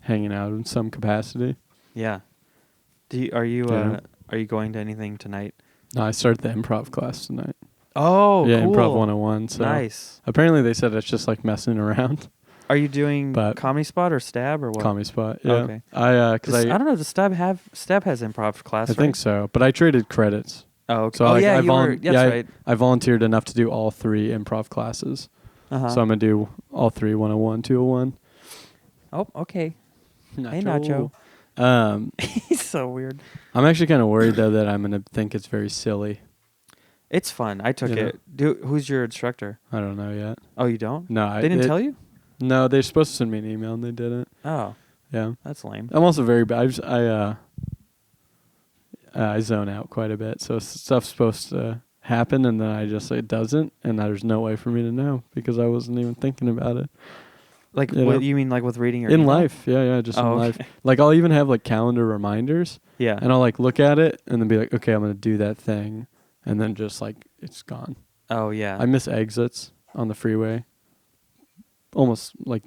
Speaker 2: hanging out in some capacity.
Speaker 1: Yeah. Are you going to anything tonight?
Speaker 2: No, I started the improv class tonight.
Speaker 1: Oh,
Speaker 2: yeah,
Speaker 1: cool.
Speaker 2: Improv 101. So
Speaker 1: nice.
Speaker 2: Apparently they said it's just like messing around.
Speaker 1: Are you doing Comedy Spot or Stab or what?
Speaker 2: Comedy Spot. Yeah.
Speaker 1: Okay.
Speaker 2: I
Speaker 1: don't know. Does Stab has improv class?
Speaker 2: I think so, but I traded credits.
Speaker 1: Oh, okay.
Speaker 2: So
Speaker 1: that's right.
Speaker 2: I volunteered enough to do all 3 improv classes. So I'm gonna do all 3, 101, 201.
Speaker 1: Oh, okay.
Speaker 2: Nacho.
Speaker 1: Hey, Nacho. He's so weird.
Speaker 2: I'm actually kind of worried though that I'm gonna think it's very silly.
Speaker 1: It's fun. I took it. Who's your instructor?
Speaker 2: I don't know yet.
Speaker 1: Oh, you don't?
Speaker 2: No,
Speaker 1: they didn't tell you.
Speaker 2: No, they're supposed to send me an email and they didn't.
Speaker 1: Oh,
Speaker 2: yeah,
Speaker 1: that's lame.
Speaker 2: I'm also very bad. I zone out quite a bit, so stuff's supposed to happen and then it doesn't, and there's no way for me to know because I wasn't even thinking about it.
Speaker 1: Like, what you mean, like with reading your
Speaker 2: in
Speaker 1: email?
Speaker 2: life? Yeah, just in life. Like, I'll even have like calendar reminders. Yeah, and I'll like look at it and then be like, okay, I'm gonna do that thing, and then just like it's gone. Oh yeah, I miss exits on the freeway. Almost like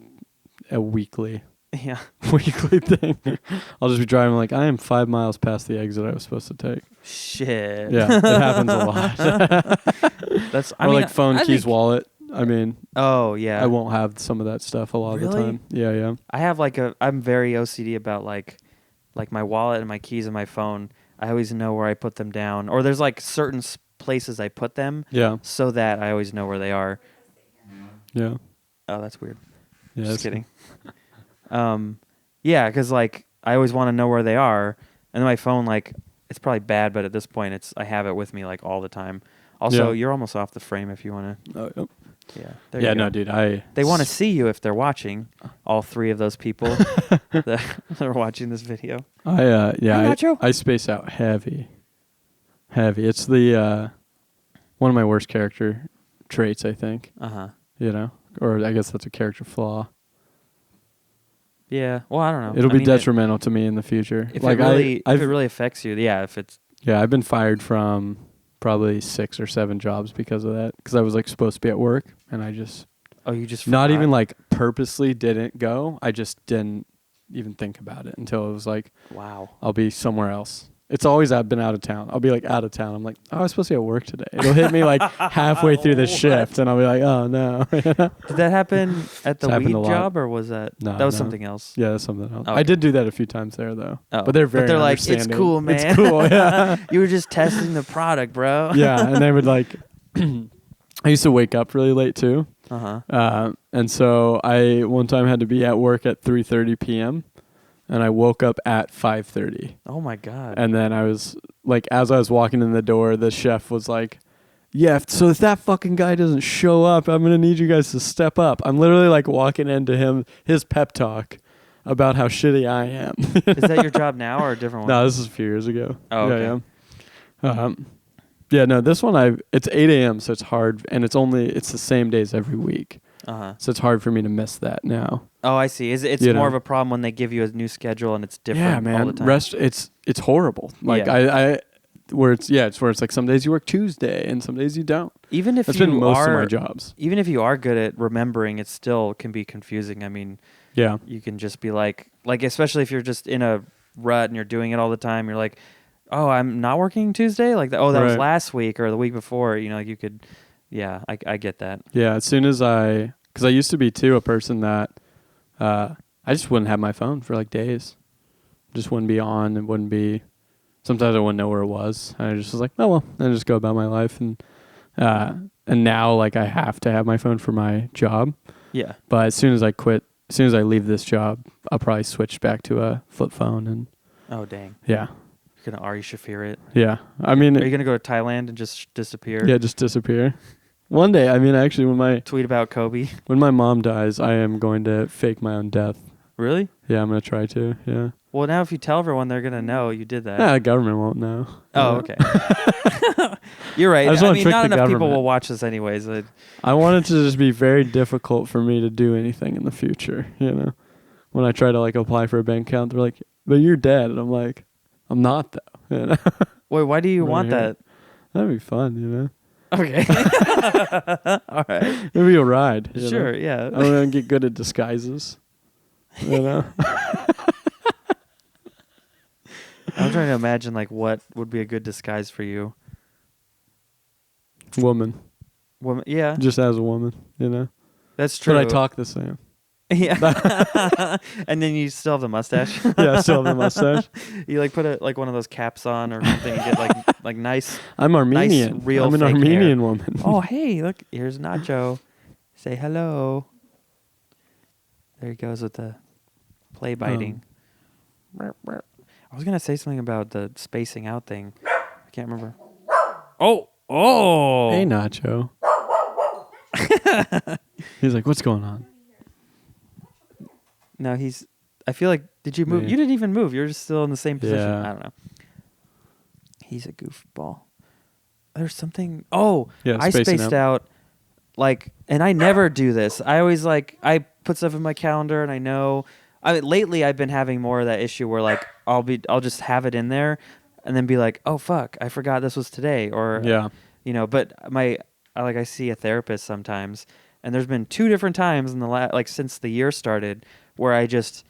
Speaker 2: a weekly thing. I'll just be driving like I am 5 miles past the exit I was supposed to take. Shit. Yeah, it happens a lot. Like phone, keys, wallet. I mean, oh yeah, I won't have some of that stuff a lot of the time. Yeah.
Speaker 1: I have I'm very OCD about like my wallet and my keys and my phone. I always know where I put them down, or there's like certain places I put them. Yeah. So that I always know where they are. Yeah. Oh, that's weird. Yeah, just kidding. Yeah, because like I always want to know where they are, and then my phone, like, it's probably bad, but at this point, I have it with me like all the time. Also, you're almost off the frame if you want to. Oh, yep. Yeah. Yeah. No, dude. They want to see you if they're watching. All 3 of those people that are watching this video.
Speaker 2: I space out heavy. It's the one of my worst character traits, I think. You know. Or I guess that's a character flaw. Yeah. Well, I don't know. It'll be detrimental to me in the future.
Speaker 1: If it really affects you, if it's...
Speaker 2: Yeah, I've been fired from probably 6 or 7 jobs because of that. Because I was like supposed to be at work, and I just...
Speaker 1: Oh, you just...
Speaker 2: Not even like purposely didn't go. I just didn't even think about it until it was like... Wow. I'll be somewhere else. It's always I've been out of town. I'll be like out of town. I'm like, oh, I was supposed to be at work today. It'll hit me like halfway through the shift, and I'll be like, oh no.
Speaker 1: Did that happen at the weed job, or was that that was something else?
Speaker 2: Yeah, that's something else.
Speaker 1: Okay.
Speaker 2: I did do that a few times there though. Oh. But they're very
Speaker 1: like, it's cool, man.
Speaker 2: It's cool. Yeah.
Speaker 1: You were just testing the product, bro.
Speaker 2: Yeah, and they would like. I used to wake up really late too. And so I one time had to be at work at 3:30 p.m. and I woke up at 5:30.
Speaker 1: Oh my God.
Speaker 2: And then I was like, as I was walking in the door, the chef was like, yeah, so if that fucking guy doesn't show up, I'm going to need you guys to step up. I'm literally like walking into his pep talk about how shitty I am.
Speaker 1: Is that your job now or a different one?
Speaker 2: No, this is a few years ago.
Speaker 1: Oh, okay.
Speaker 2: Yeah. Yeah, no, this one it's 8 a.m. so it's hard, and it's the same days every week. So it's hard for me to miss that now.
Speaker 1: Oh, I see. It's more of a problem when they give you a new schedule and it's different all the time.
Speaker 2: It's horrible. Like where it's like some days you work Tuesday and some days you don't.
Speaker 1: Even if
Speaker 2: that's been most of my jobs.
Speaker 1: Even if you are good at remembering, it still can be confusing. I mean,
Speaker 2: yeah,
Speaker 1: you can just be like especially if you're just in a rut and you're doing it all the time, you're like, oh, I'm not working Tuesday? Like, that was last week or the week before. You know, like you could, I get that.
Speaker 2: Yeah, as soon as because I used to be too a person that I just wouldn't have my phone for like days. Just wouldn't be on and wouldn't be, sometimes I wouldn't know where it was. And I just was like, oh well, and I just go about my life. And now like I have to have my phone for my job.
Speaker 1: Yeah.
Speaker 2: But as soon as I leave this job, I'll probably switch back to a flip phone. And
Speaker 1: oh, dang.
Speaker 2: Yeah.
Speaker 1: You're going to Ari Shafir it?
Speaker 2: Yeah. I mean,
Speaker 1: are you going to go to Thailand and just disappear?
Speaker 2: Yeah, just disappear. One day, I mean, actually,
Speaker 1: tweet about Kobe.
Speaker 2: When my mom dies, I am going to fake my own death.
Speaker 1: Really?
Speaker 2: Yeah, I'm going to try to, yeah.
Speaker 1: Well, now if you tell everyone, they're going to know you did that.
Speaker 2: Yeah, the government won't know.
Speaker 1: Oh, okay. You're right. I mean, not enough people will watch this anyways.
Speaker 2: I want it to just be very difficult for me to do anything in the future, you know? When I try to, like, apply for a bank account, they're like, but you're dead. And I'm like, I'm not, though. You know?
Speaker 1: Wait, why do you want that?
Speaker 2: That'd be fun, you know?
Speaker 1: Okay. All right.
Speaker 2: It'd be a ride.
Speaker 1: Sure,
Speaker 2: know?
Speaker 1: Yeah.
Speaker 2: I'm going to get good at disguises. You know?
Speaker 1: I'm trying to imagine, like, what would be a good disguise for you.
Speaker 2: Woman,
Speaker 1: yeah.
Speaker 2: Just as a woman, you know?
Speaker 1: That's true.
Speaker 2: But I talk the same.
Speaker 1: Yeah. And then you still have the mustache?
Speaker 2: Yeah, I still have the mustache.
Speaker 1: You like put one of those caps on or something and get like nice.
Speaker 2: I'm Armenian.
Speaker 1: Nice, real
Speaker 2: I'm an Armenian woman.
Speaker 1: Oh, hey, look, here's Nacho. Say hello. There he goes with the play biting. I was going to say something about the spacing out thing. I can't remember. Oh.
Speaker 2: Hey, Nacho. He's like, what's going on?
Speaker 1: No, I feel like, did you move? Yeah. You didn't even move. You're just still in the same position.
Speaker 2: Yeah.
Speaker 1: I don't know. He's a goofball. There's something. Oh, yeah, I spaced out. Like, and I never do this. I always I put stuff in my calendar and I know. Lately I've been having more of that issue where like I'll just have it in there and then be like, oh fuck, I forgot this was today. Or, you know, but I see a therapist sometimes and there's been 2 different times in the since the year started where I was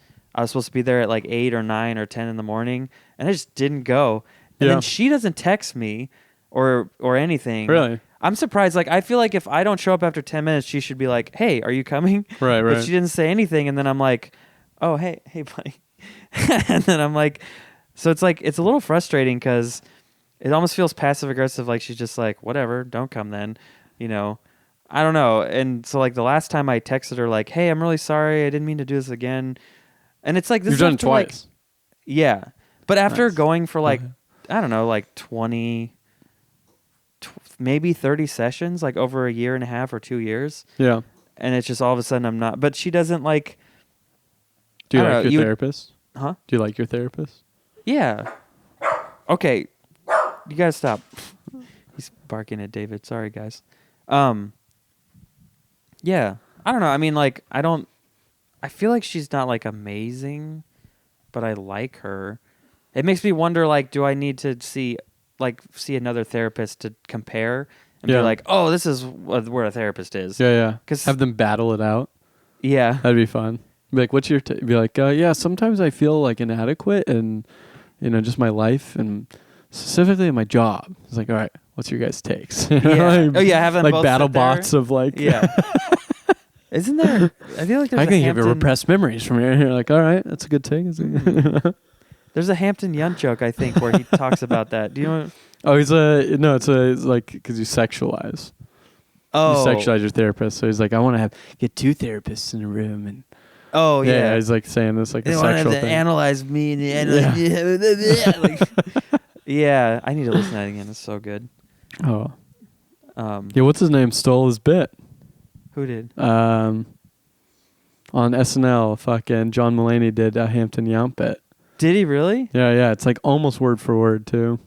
Speaker 1: supposed to be there at like 8 or 9 or 10 in the morning and I just didn't go. And then she doesn't text me or anything.
Speaker 2: Really?
Speaker 1: I'm surprised. Like, I feel like if I don't show up after 10 minutes, she should be like, hey, are you coming?
Speaker 2: Right.
Speaker 1: But she didn't say anything. And then I'm like, oh, hey, buddy. And then I'm like, so it's like, it's a little frustrating because it almost feels passive aggressive. Like she's just like, whatever, don't come then, you know, I don't know. And so like the last time I texted her like, hey, I'm really sorry. I didn't mean to do this again. And it's like, this
Speaker 2: You've done it twice.
Speaker 1: Yeah. But after going for like, I don't know, like 20, maybe 30 sessions, like over a year and a half or 2 years.
Speaker 2: Yeah.
Speaker 1: And it's just all of a sudden I'm not, but she doesn't like.
Speaker 2: Do you like your therapist?
Speaker 1: Huh?
Speaker 2: Do you like your therapist?
Speaker 1: Yeah. Okay. You gotta stop. He's barking at David. Sorry, guys. Yeah. I don't know. I mean, like, I feel like she's not like amazing, but I like her. It makes me wonder, like, do I need to see another therapist to compare and be like, oh, this is where a therapist is.
Speaker 2: Yeah. Have them battle it out.
Speaker 1: Yeah.
Speaker 2: That'd be fun. Be like, what's your... Be like, yeah, sometimes I feel like inadequate and just my life and specifically my job. It's like, all right, what's your guys' takes?
Speaker 1: Yeah. Have them
Speaker 2: like
Speaker 1: both
Speaker 2: battle
Speaker 1: sit there.
Speaker 2: bots of like.
Speaker 1: Yeah. Isn't there? I feel like there's
Speaker 2: I
Speaker 1: a
Speaker 2: can give
Speaker 1: Hampton,
Speaker 2: you repressed memories from here. You're like, all right, that's a good take.
Speaker 1: There's a Hampton Yount joke, I think, where he talks about that. Do you know?
Speaker 2: It's like because you sexualize.
Speaker 1: Oh.
Speaker 2: You sexualize your therapist. So he's like, I want to get 2 therapists in a room. And
Speaker 1: oh, yeah.
Speaker 2: He's like saying this like
Speaker 1: they
Speaker 2: a
Speaker 1: want
Speaker 2: sexual
Speaker 1: to
Speaker 2: thing.
Speaker 1: analyze me. And like, yeah, I need to listen to that again. It's so good.
Speaker 2: Oh. What's his name? Stole his bit.
Speaker 1: Who did?
Speaker 2: On SNL, fucking John Mulaney did a Hampton Yount bit.
Speaker 1: Did he really?
Speaker 2: Yeah. It's like almost word for word too.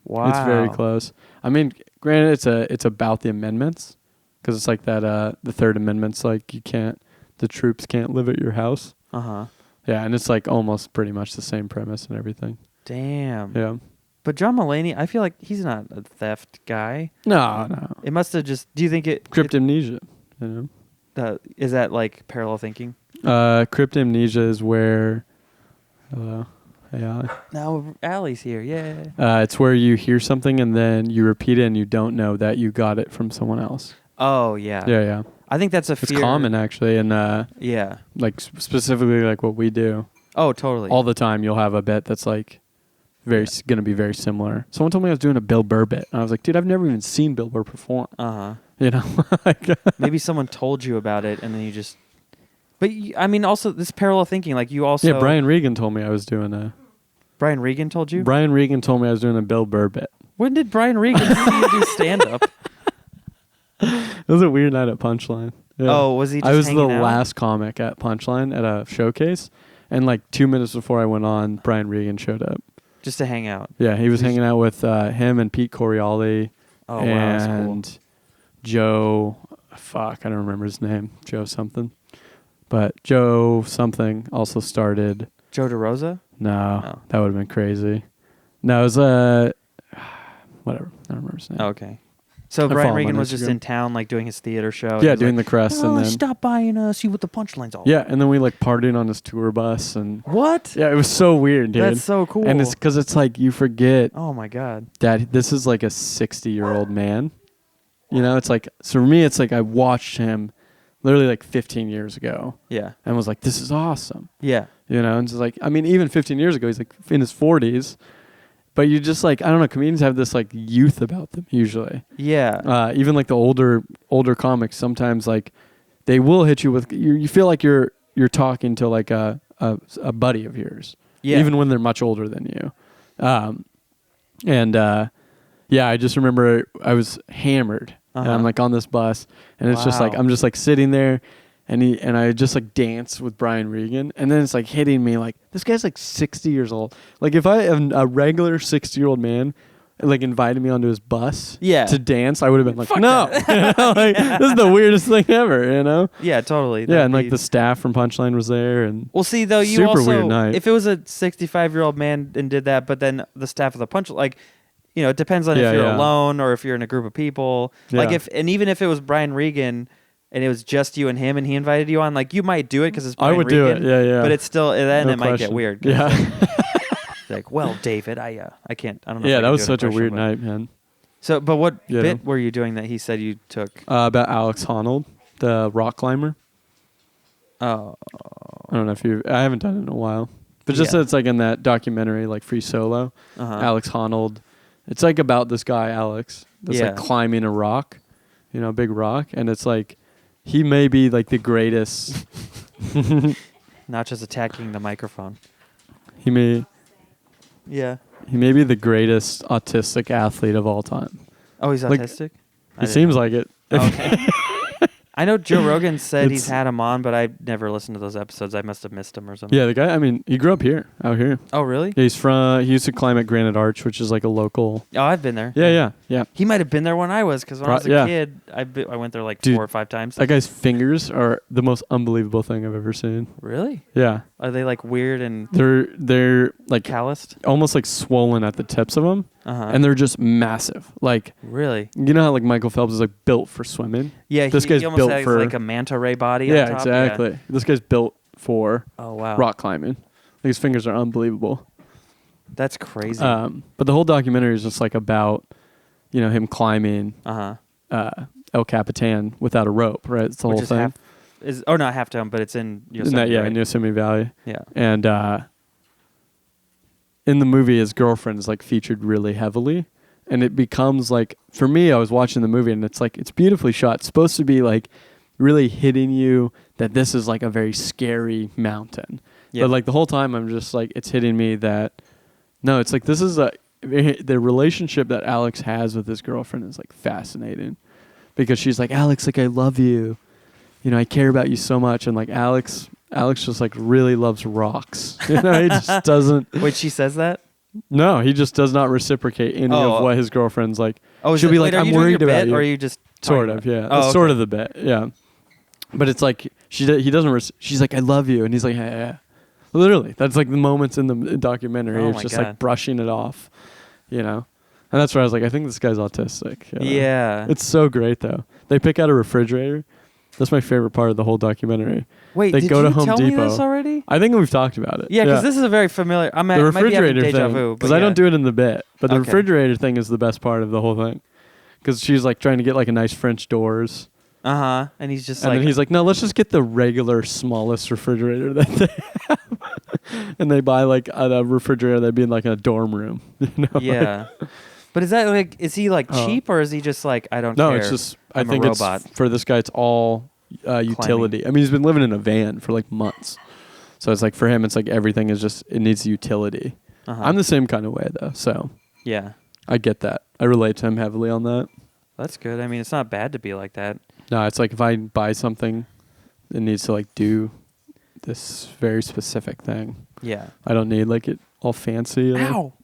Speaker 1: Wow.
Speaker 2: It's very close. I mean, granted, it's about the amendments because it's like that. The Third Amendment's like the troops can't live at your house. Yeah, and it's like almost pretty much the same premise and everything.
Speaker 1: Damn.
Speaker 2: Yeah.
Speaker 1: But John Mulaney, I feel like he's not a theft guy.
Speaker 2: No.
Speaker 1: It must have just. Do you think it?
Speaker 2: Cryptamnesia.
Speaker 1: Is that like parallel thinking?
Speaker 2: Cryptamnesia is where.
Speaker 1: Now Allie's here. Yeah.
Speaker 2: It's where you hear something and then you repeat it and you don't know that you got it from someone else.
Speaker 1: Oh yeah.
Speaker 2: Yeah.
Speaker 1: I think that's a fear.
Speaker 2: It's common actually, and
Speaker 1: yeah.
Speaker 2: like specifically like what we do.
Speaker 1: Oh, totally.
Speaker 2: All the time you'll have a bit that's like going to be very similar. Someone told me I was doing a Bill Burr bit, and I was like, dude, I've never even seen Bill Burr perform. Like,
Speaker 1: maybe someone told you about it, and then you just. But I mean, also this parallel thinking, like you also.
Speaker 2: Yeah, Brian Regan told me I was doing a.
Speaker 1: Brian Regan told you?
Speaker 2: Brian Regan told me I was doing a Bill Burr bit.
Speaker 1: When did Brian Regan see you do stand up?
Speaker 2: It was a weird night at Punchline. Yeah.
Speaker 1: Oh, was he just
Speaker 2: I was the
Speaker 1: out?
Speaker 2: last comic at Punchline at a showcase, and like 2 minutes before I went on, Brian Regan showed up.
Speaker 1: Just to hang out.
Speaker 2: Yeah, he was hanging out with him and Pete Corioli.
Speaker 1: Oh,
Speaker 2: and
Speaker 1: wow, that's cool.
Speaker 2: Joe, I don't remember his name. Joe something. But Joe something also started.
Speaker 1: Joe DeRosa?
Speaker 2: No, that would have been crazy. No, it was whatever. I don't remember his name.
Speaker 1: Oh, okay. So Brian Regan was just in town, like doing his theater show.
Speaker 2: Yeah, doing the crest, and then
Speaker 1: stop by and see what the Punchline's all.
Speaker 2: Yeah, and then we like partied on his tour bus, and
Speaker 1: what?
Speaker 2: Yeah, it was so weird, dude.
Speaker 1: That's so cool.
Speaker 2: And it's because it's like you forget.
Speaker 1: Oh my god.
Speaker 2: That this is like a 60-year-old man. It's like, so for me, it's like I watched him literally like 15 years ago.
Speaker 1: Yeah.
Speaker 2: And was like, this is awesome.
Speaker 1: Yeah.
Speaker 2: And it's like, I mean, even 15 years ago, he's like in his 40s. But you just like, I don't know, comedians have this like youth about them usually.
Speaker 1: Yeah.
Speaker 2: Even like the older comics, sometimes like they will hit you with, you feel like you're talking to like a buddy of yours. Yeah. Even when they're much older than you. Yeah, I just remember I was hammered. And I'm like on this bus, and it's just like I'm just like sitting there, and I just like dance with Brian Regan, and then it's like hitting me like this guy's like 60 years old. Like if I have a regular 60-year-old man like invited me onto his bus to dance, I would have been like, fuck no, like, this is the weirdest thing ever,
Speaker 1: Yeah, totally.
Speaker 2: Yeah, and like the staff from Punchline was there, and
Speaker 1: well, see though, you
Speaker 2: super
Speaker 1: also
Speaker 2: weird night.
Speaker 1: If it was a 65-year-old man and did that, but then the staff of the Punchline, like. It depends on if you're alone or if you're in a group of people. Yeah. Like even if it was Brian Regan and it was just you and him and he invited you on, like you might do it because it's Brian Regan. I would do it, yeah. But it's still then it might get weird.
Speaker 2: Yeah.
Speaker 1: Like, well, David, I can't. I don't know.
Speaker 2: Yeah, that was such a weird night, man.
Speaker 1: So, but what bit were you doing that he said you took?
Speaker 2: About Alex Honnold, the rock climber.
Speaker 1: Oh.
Speaker 2: I don't know I haven't done it in a while, but just it's like in that documentary, like Free Solo, Alex Honnold. It's like about this guy, Alex, that's like climbing a rock, a big rock. And it's like, he may be like the greatest.
Speaker 1: Nacho's attacking the microphone.
Speaker 2: He may be the greatest autistic athlete of all time.
Speaker 1: Oh, he's autistic?
Speaker 2: He seems like it.
Speaker 1: Okay. I know Joe Rogan said he's had him on, but I never listened to those episodes. I must have missed him or something.
Speaker 2: Yeah, the guy, I mean, he grew up out here.
Speaker 1: Oh, really?
Speaker 2: Yeah, he used to climb at Granite Arch, which is like a local.
Speaker 1: Oh, I've been there.
Speaker 2: Yeah.
Speaker 1: He might have been there when I was, because when I was a kid, I went there like 4 or 5 times.
Speaker 2: That guy's fingers are the most unbelievable thing I've ever seen.
Speaker 1: Really?
Speaker 2: Yeah.
Speaker 1: Are they like weird and...
Speaker 2: They're like...
Speaker 1: calloused?
Speaker 2: Almost like swollen at the tips of them. And they're just massive. Like...
Speaker 1: Really?
Speaker 2: You know how like Michael Phelps is like built for swimming?
Speaker 1: Yeah,
Speaker 2: this guy's
Speaker 1: he almost
Speaker 2: built
Speaker 1: has
Speaker 2: for
Speaker 1: like a manta ray body.
Speaker 2: Yeah,
Speaker 1: on top.
Speaker 2: exactly. Yeah. This guy's built for
Speaker 1: rock
Speaker 2: climbing. Like his fingers are unbelievable.
Speaker 1: That's crazy.
Speaker 2: But the whole documentary is just like about, him climbing El Capitan without a rope, right? It's the whole thing.
Speaker 1: Not Half Dome, but it's in Yosemite.
Speaker 2: In Yosemite Valley.
Speaker 1: Yeah.
Speaker 2: And in the movie, his girlfriend is like featured really heavily. And it becomes like, for me, I was watching the movie and it's like, it's beautifully shot. It's supposed to be like really hitting you that this is like a very scary mountain. Yep. But like the whole time I'm just like, it's hitting me that, no, it's like, the relationship that Alex has with his girlfriend is like fascinating because she's like, Alex, like I love you. I care about you so much. And like Alex just like really loves rocks. He just doesn't.
Speaker 1: Wait, she says that?
Speaker 2: No, he just does not reciprocate any of what his girlfriend's like.
Speaker 1: Oh,
Speaker 2: she'll be like, I'm worried about you.
Speaker 1: Or are you just
Speaker 2: sort of, yeah. That's sort of the bit, yeah. But it's like he doesn't. She's like, I love you, and he's like, yeah. Literally, that's like the moments in the documentary. It's just like brushing it off, And that's where I was like, I think this guy's autistic.
Speaker 1: Yeah.
Speaker 2: It's so great though. They pick out a refrigerator. That's my favorite part of the whole documentary.
Speaker 1: Wait,
Speaker 2: they go to Home
Speaker 1: tell
Speaker 2: Depot.
Speaker 1: Me this already?
Speaker 2: I think we've talked about it.
Speaker 1: Yeah, because this is a very familiar.
Speaker 2: The refrigerator thing. Because I don't do it in the bit, but the refrigerator thing is the best part of the whole thing. Because she's like trying to get like a nice French doors.
Speaker 1: And he's just
Speaker 2: and then he's like, no, let's just get the regular smallest refrigerator that they have. And they buy like a refrigerator that'd be in like a dorm room.
Speaker 1: Yeah. But is that like, is he like cheap or is he just like, I don't care?
Speaker 2: No, it's just, I think it's, for this guy, it's all utility. I mean, he's been living in a van for like months. So it's like, for him, it's like everything is just, it needs utility. I'm the same kind of way though. So
Speaker 1: yeah,
Speaker 2: I get that. I relate to him heavily on that.
Speaker 1: That's good. I mean, it's not bad to be like that.
Speaker 2: No, it's like if I buy something, it needs to like do this very specific thing.
Speaker 1: Yeah.
Speaker 2: I don't need like it all fancy.
Speaker 1: Ow!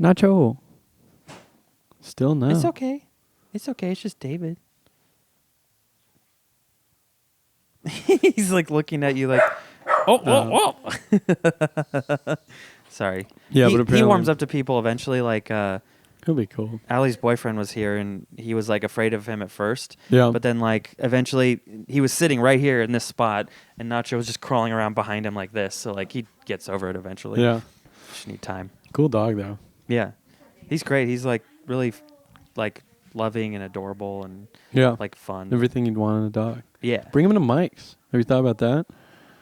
Speaker 2: Nacho. Still no.
Speaker 1: It's okay. It's okay. It's just David. He's like looking at you like, oh. Sorry.
Speaker 2: Yeah, but apparently
Speaker 1: he warms up to people eventually. Like,
Speaker 2: he'll be cool.
Speaker 1: Allie's boyfriend was here, and he was like afraid of him at first.
Speaker 2: Yeah.
Speaker 1: But then, like, eventually, he was sitting right here in this spot, and Nacho was just crawling around behind him like this. So, like, he gets over it eventually.
Speaker 2: Yeah.
Speaker 1: Just need time.
Speaker 2: Cool dog though.
Speaker 1: Yeah, he's great. He's like really, like loving and adorable and like fun.
Speaker 2: Everything you'd want in a dog.
Speaker 1: Yeah.
Speaker 2: Bring him to Mike's. Have you thought about that?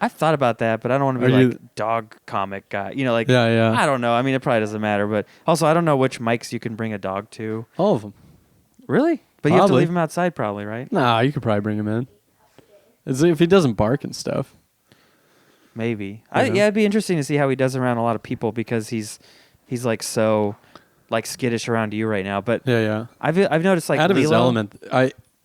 Speaker 1: I've thought about that, but I don't want to be like dog comic guy. Like, I don't know. I mean, it probably doesn't matter, but also I don't know which mics you can bring a dog to.
Speaker 2: All of them.
Speaker 1: Really? But you have to leave him outside probably, right?
Speaker 2: Nah, you could probably bring him in. If he doesn't bark and stuff.
Speaker 1: Maybe. It'd be interesting to see how he does around a lot of people because he's like so like skittish around you right now. But I've noticed like
Speaker 2: out of his element.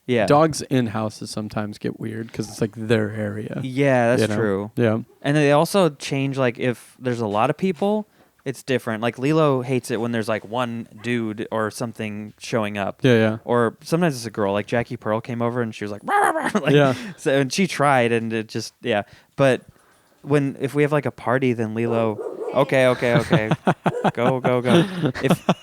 Speaker 2: Dogs in houses sometimes get weird because it's like their area.
Speaker 1: Yeah, that's true.
Speaker 2: Yeah.
Speaker 1: And they also change, like, if there's a lot of people, it's different. Like, Lilo hates it when there's, like, one dude or something showing up.
Speaker 2: Yeah.
Speaker 1: Or sometimes it's a girl. Like, Jackie Pearl came over and she was like, rah, rah, rah. Like, so, and she tried and it just, But if we have, like, a party, then Lilo, okay. Go.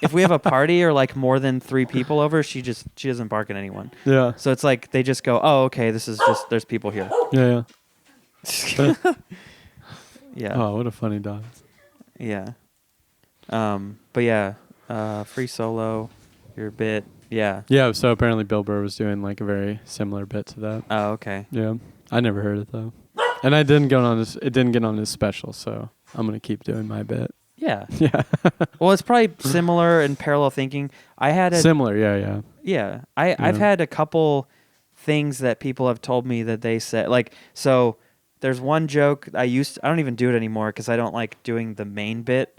Speaker 1: If we have a party or like more than 3 people over, she doesn't bark at anyone.
Speaker 2: Yeah.
Speaker 1: So it's like they just go, oh, okay, this is just there's people here.
Speaker 2: Yeah.
Speaker 1: Yeah.
Speaker 2: Oh, what a funny dog.
Speaker 1: Yeah. But yeah, Free Solo, your bit. Yeah.
Speaker 2: Yeah. So apparently Bill Burr was doing like a very similar bit to that.
Speaker 1: Oh, okay.
Speaker 2: Yeah. I never heard it though, and it didn't get on his special, so I'm gonna keep doing my bit.
Speaker 1: Yeah.
Speaker 2: Yeah.
Speaker 1: Well, it's probably similar in parallel thinking. I had
Speaker 2: similar. Yeah.
Speaker 1: Yeah. I've had a couple things that people have told me that they said, like, so there's one joke I don't even do it anymore because I don't like doing the main bit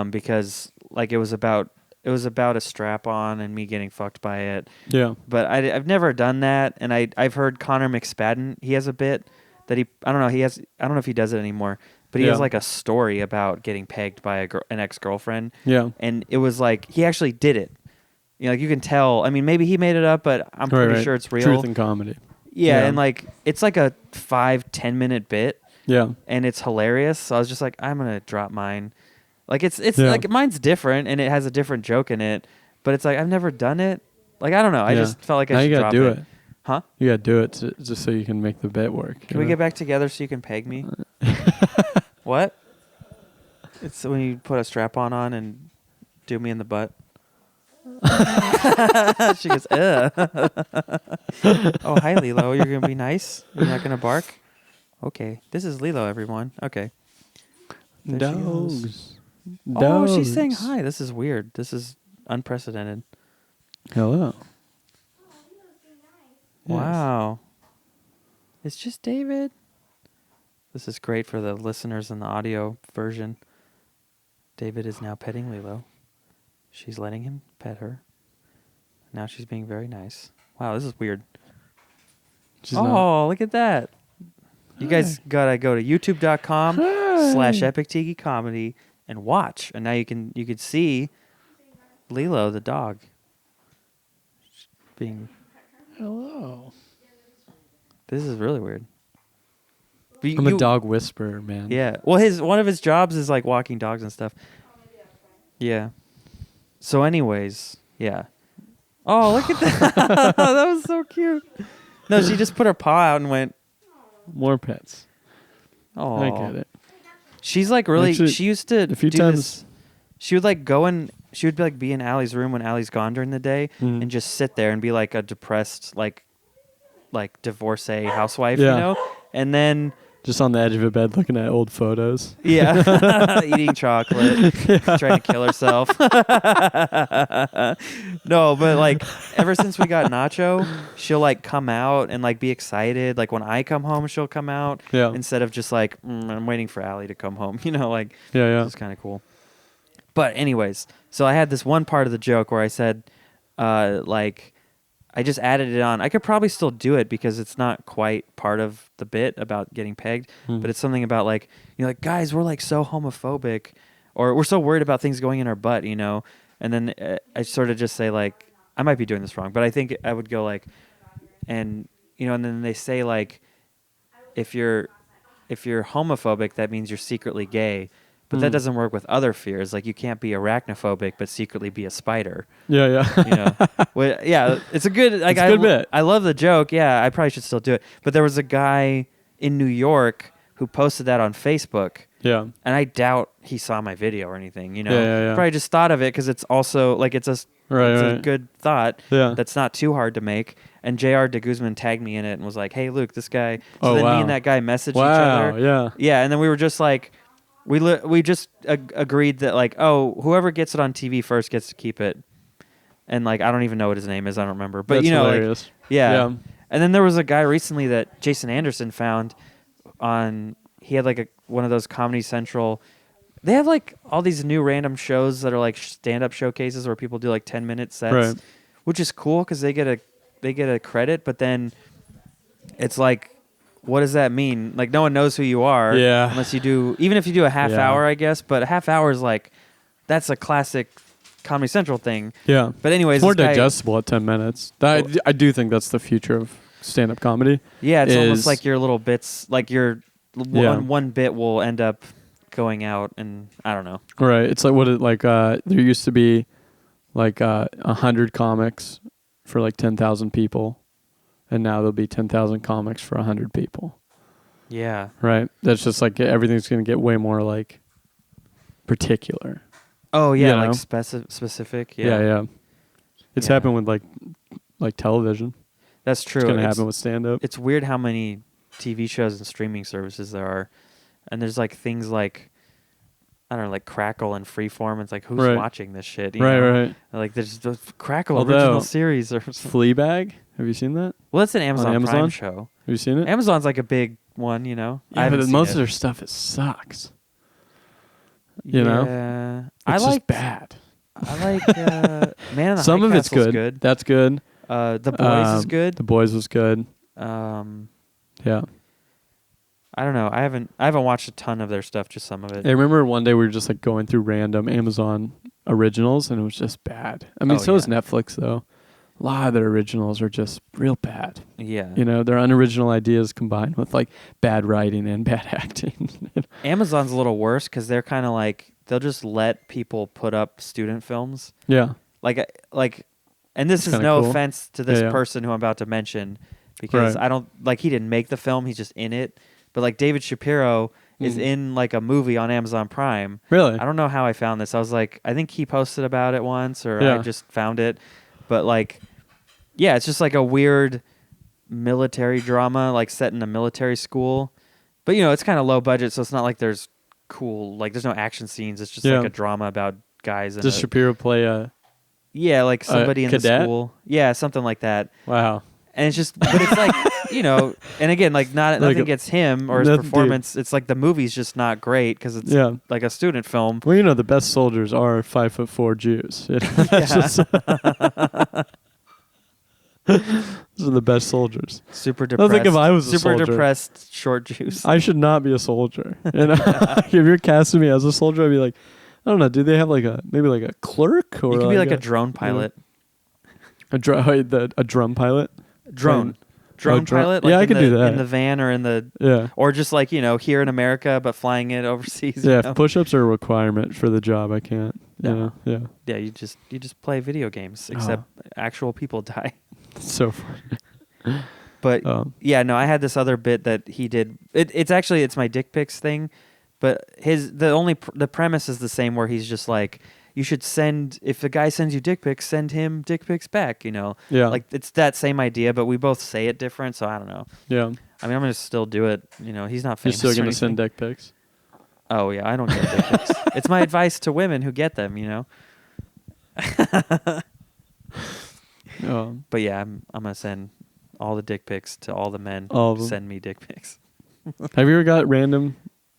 Speaker 1: because like it was about a strap on and me getting fucked by it.
Speaker 2: Yeah.
Speaker 1: But I've never done that, and I've heard Connor McSpadden, he has a bit that I don't know if he does it anymore. But he has like a story about getting pegged by an ex-girlfriend. Yeah. And it was like, he actually did it. Like you can tell, I mean, maybe he made it up, but I'm pretty sure it's real.
Speaker 2: Truth in comedy.
Speaker 1: Yeah. And like, it's like a 5-10 minute bit.
Speaker 2: Yeah.
Speaker 1: And it's hilarious. So I was just like, I'm going to drop mine. Like it's like mine's different and it has a different joke in it, but it's like, I've never done it. Like, I don't know. I just felt like I should drop it.
Speaker 2: You gotta do it.
Speaker 1: Huh?
Speaker 2: You gotta do it just so you can make the bit work.
Speaker 1: Can we get back together so you can peg me? What? It's when you put a strap-on on and do me in the butt. She goes, ugh. Oh, hi, Lilo. You're going to be nice? You're not going to bark? Okay. This is Lilo, everyone. Okay.
Speaker 2: Dogs.
Speaker 1: Oh, she's saying hi. This is weird. This is unprecedented.
Speaker 2: Hello.
Speaker 1: Wow. It's just David. This is great for the listeners in the audio version. David is now petting Lilo. She's letting him pet her. Now she's being very nice. Wow, this is weird. Look at that. You guys gotta go to youtube.com/Epic Tiki Comedy and watch. And now you can see Lilo, the dog. Being
Speaker 2: hello.
Speaker 1: This is really weird.
Speaker 2: I'm a dog whisperer, man.
Speaker 1: Yeah. Well, one of his jobs is like walking dogs and stuff. Yeah. So anyways, yeah. Oh, look at that. That was so cute. No, she just put her paw out and went.
Speaker 2: More pets.
Speaker 1: Oh.
Speaker 2: I get it.
Speaker 1: She's like really,
Speaker 2: actually,
Speaker 1: she used to
Speaker 2: a few
Speaker 1: do
Speaker 2: times.
Speaker 1: This. She would like go in, she would be in Allie's room when Allie's gone during the day and just sit there and be like a depressed, like divorcee housewife, you know? And then
Speaker 2: just on the edge of a bed looking at old photos.
Speaker 1: Yeah. Eating chocolate. Trying to kill herself. No, but like ever since we got Nacho, she'll like come out and like be excited. Like when I come home, she'll come out.
Speaker 2: Yeah.
Speaker 1: Instead of just like, I'm waiting for Allie to come home. You know, like it's kind of cool. But anyways, so I had this one part of the joke where I said, like, I just added it on. I could probably still do it because it's not quite part of the bit about getting pegged, but it's something about like, you know, like, guys, we're like so homophobic or we're so worried about things going in our butt, you know? And then I sort of just say like, I might be doing this wrong, but I think I would go like, and, you know, and then they say like, if you're homophobic, that means you're secretly gay. But that doesn't work with other fears. Like you can't be arachnophobic but secretly be a spider.
Speaker 2: Yeah.
Speaker 1: You know, well, yeah, it's a good. Like,
Speaker 2: it's a good bit.
Speaker 1: I love the joke. Yeah, I probably should still do it. But there was a guy in New York who posted that on Facebook.
Speaker 2: Yeah.
Speaker 1: And I doubt he saw my video or anything. You know,
Speaker 2: Yeah.
Speaker 1: Probably just thought of it because it's also like it's a good thought.
Speaker 2: Yeah.
Speaker 1: That's not too hard to make. And J.R. de Guzman tagged me in it and was like, "Hey, Luke, this guy." So then me and that guy messaged each other.
Speaker 2: Yeah.
Speaker 1: Yeah, and then we were just like. We just agreed that like, oh, whoever gets it on TV first gets to keep it, and like I don't even know what his name is, I don't remember, but
Speaker 2: that's
Speaker 1: you know,
Speaker 2: hilarious.
Speaker 1: like, yeah. And then there was a guy recently that Jason Anderson found on. He had like one of those Comedy Central. They have like all these new random shows that are like stand-up showcases where people do like 10-minute sets, which is cool because they get a credit, but then it's like. What does that mean? Like, no one knows who you are.
Speaker 2: Yeah.
Speaker 1: Unless you do, even if you do a half hour, I guess. But a half hour is like, that's a classic Comedy Central thing.
Speaker 2: Yeah.
Speaker 1: But anyways.
Speaker 2: It's more digestible at 10 minutes. I do think that's the future of stand-up comedy.
Speaker 1: Yeah, it's almost like your little bits, like your one bit will end up going out and I don't know.
Speaker 2: Right. It's like there used to be like 100 comics for like 10,000 people. And now there'll be 10,000 comics for 100 people.
Speaker 1: Yeah.
Speaker 2: Right? That's just like everything's going to get way more like particular.
Speaker 1: Oh, yeah,
Speaker 2: you
Speaker 1: like
Speaker 2: know?
Speaker 1: specific.
Speaker 2: Yeah. It's happened with like television.
Speaker 1: That's true.
Speaker 2: It's going to happen with stand-up.
Speaker 1: It's weird how many TV shows and streaming services there are. And there's like things like, I don't know, like Crackle and Freeform. It's like, who's watching this shit? You know?
Speaker 2: Right.
Speaker 1: Like, there's the Crackle original series or something.
Speaker 2: Fleabag? Have you seen that?
Speaker 1: Well, that's an Amazon Prime show.
Speaker 2: Have you seen it?
Speaker 1: Amazon's like a big one, you know?
Speaker 2: Yeah, but most of their stuff, it sucks. You know? It's just bad.
Speaker 1: I like Man in the
Speaker 2: Some
Speaker 1: High
Speaker 2: of it's
Speaker 1: Castle's
Speaker 2: good. That's good.
Speaker 1: The Boys is good.
Speaker 2: The Boys was good.
Speaker 1: Yeah. I don't know. I haven't watched a ton of their stuff, just some of it.
Speaker 2: I remember one day we were just like going through random Amazon originals and it was just bad. I mean, is Netflix though. A lot of their originals are just real bad.
Speaker 1: Yeah.
Speaker 2: You know, they're unoriginal ideas combined with like bad writing and bad acting.
Speaker 1: Amazon's a little worse because they're kind of like, they'll just let people put up student films.
Speaker 2: Yeah.
Speaker 1: Like, and this is no offense to this person who I'm about to mention because I don't, like, he didn't make the film, he's just in it. But like David Shapiro is in like a movie on Amazon Prime.
Speaker 2: Really?
Speaker 1: I don't know how I found this. I was like, I think he posted about it once, or I just found it. But like, yeah, it's just like a weird military drama, like set in a military school. But it's kind of low budget, so it's not like there's there's no action scenes. It's just like a drama about guys.
Speaker 2: Does Shapiro play
Speaker 1: like somebody in
Speaker 2: cadet?
Speaker 1: The school. Yeah, something like that.
Speaker 2: Wow.
Speaker 1: And it's just, but it's like, and again, like nothing against him or his performance. It's like the movie's just not great because it's like a student film.
Speaker 2: Well, the best soldiers are 5'4" Jews. Those are the best soldiers.
Speaker 1: Super depressed.
Speaker 2: I think if I was a soldier,
Speaker 1: depressed short Jews.
Speaker 2: I should not be a soldier. If you're casting me as a soldier, I'd be like, I don't know. Do they have maybe a clerk or?
Speaker 1: You could be like a drone pilot.
Speaker 2: A drum pilot.
Speaker 1: Drone pilot.
Speaker 2: Like I could do that
Speaker 1: in the van or in the or just like here in America, but flying it overseas.
Speaker 2: Yeah, push-ups are a requirement for the job. I can't. Yeah.
Speaker 1: You just play video games, except actual people die.
Speaker 2: It's so funny.
Speaker 1: But I had this other bit that he did. It's my dick pics thing, but the premise is the same, where he's just like, you should if a guy sends you dick pics, send him dick pics back. Yeah. Like it's that same idea, but we both say it different, so I don't know.
Speaker 2: Yeah.
Speaker 1: I mean, I'm gonna still do it. He's not famous.
Speaker 2: You're still gonna send dick pics?
Speaker 1: Oh yeah, I don't get dick pics. It's my advice to women who get them. But yeah, I'm gonna send all the dick pics to all the men who send me dick pics.
Speaker 2: Have you ever got random?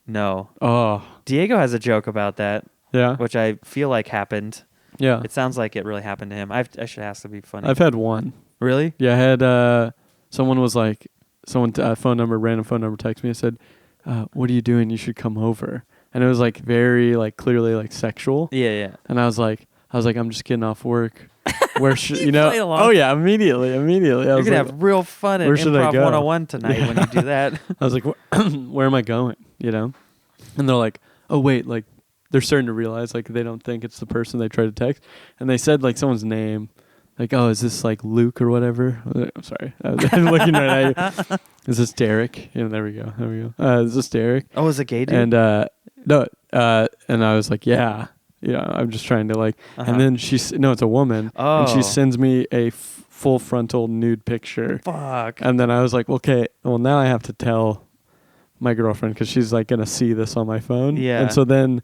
Speaker 1: No.
Speaker 2: Oh.
Speaker 1: Diego has a joke about that.
Speaker 2: Yeah.
Speaker 1: Which I feel like happened.
Speaker 2: Yeah.
Speaker 1: It sounds like it really happened to him. I should ask to be funny.
Speaker 2: I've had one.
Speaker 1: Really?
Speaker 2: Yeah, I had someone was like, random phone number text me and said, what are you doing? You should come over. And it was like very like clearly like sexual.
Speaker 1: Yeah.
Speaker 2: And I was like, I'm just getting off work. Where should
Speaker 1: Oh
Speaker 2: yeah, immediately.
Speaker 1: You're gonna have real fun at Improv 101 tonight when you do that.
Speaker 2: I was like, where am I going? And they're like, oh wait, like they're starting to realize like they don't think it's the person they tried to text, and they said like someone's name, like, oh, is this like Luke or whatever? I'm sorry, I'm looking right at you. Is this Derek? There we go. Is this Derek?
Speaker 1: Oh, is it gay dude?
Speaker 2: And no, and I was like, yeah. I'm just trying to like, and then it's a woman, and she sends me a full frontal nude picture.
Speaker 1: Fuck.
Speaker 2: And then I was like, okay, well now I have to tell my girlfriend because she's like gonna see this on my phone.
Speaker 1: Yeah.
Speaker 2: And so then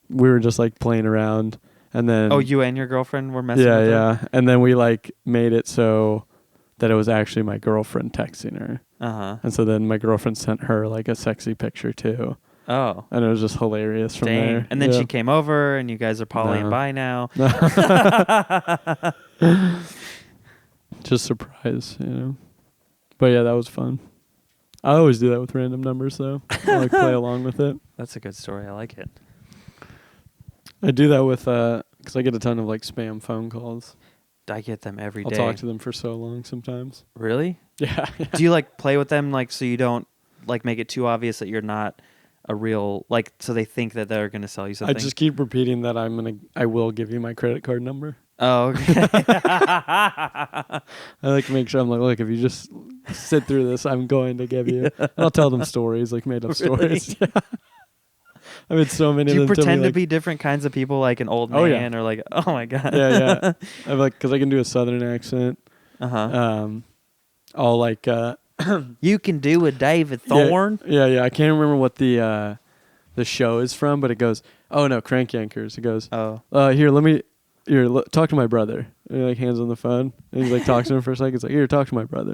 Speaker 2: we were just like playing around, and then
Speaker 1: you and your girlfriend were messing with her?
Speaker 2: Yeah. And then we like made it so that it was actually my girlfriend texting her. And so then my girlfriend sent her like a sexy picture too.
Speaker 1: Oh.
Speaker 2: And it was just hilarious from there.
Speaker 1: And then she came over, and you guys are poly and bi now.
Speaker 2: Just surprise, But yeah, that was fun. I always do that with random numbers, though. I like play along with it.
Speaker 1: That's a good story. I like it.
Speaker 2: I do that with, because I get a ton of like spam phone calls.
Speaker 1: I get them every day.
Speaker 2: I'll talk to them for so long sometimes.
Speaker 1: Really?
Speaker 2: Yeah.
Speaker 1: Do you like play with them like so you don't like make it too obvious that you're not a real like so they think that they're gonna sell you something?
Speaker 2: I just keep repeating that I will give you my credit card number.
Speaker 1: Oh, okay.
Speaker 2: I like to make sure I'm like, look, if you just sit through this, I'm going to give you. And I'll tell them stories, like made up stories. Yeah. I mean, so many.
Speaker 1: Do you
Speaker 2: of them
Speaker 1: pretend
Speaker 2: to
Speaker 1: be different kinds of people, like an old man, or like, oh my god?
Speaker 2: Yeah. I'm like, because I can do a southern accent. All like.
Speaker 1: You can do a David Thorne.
Speaker 2: Yeah. I can't remember what the show is from, but it goes, oh no, Crank Yankers. It goes, talk to my brother. And he like hands on the phone, and he like talks to him for a second. It's like, here, talk to my brother.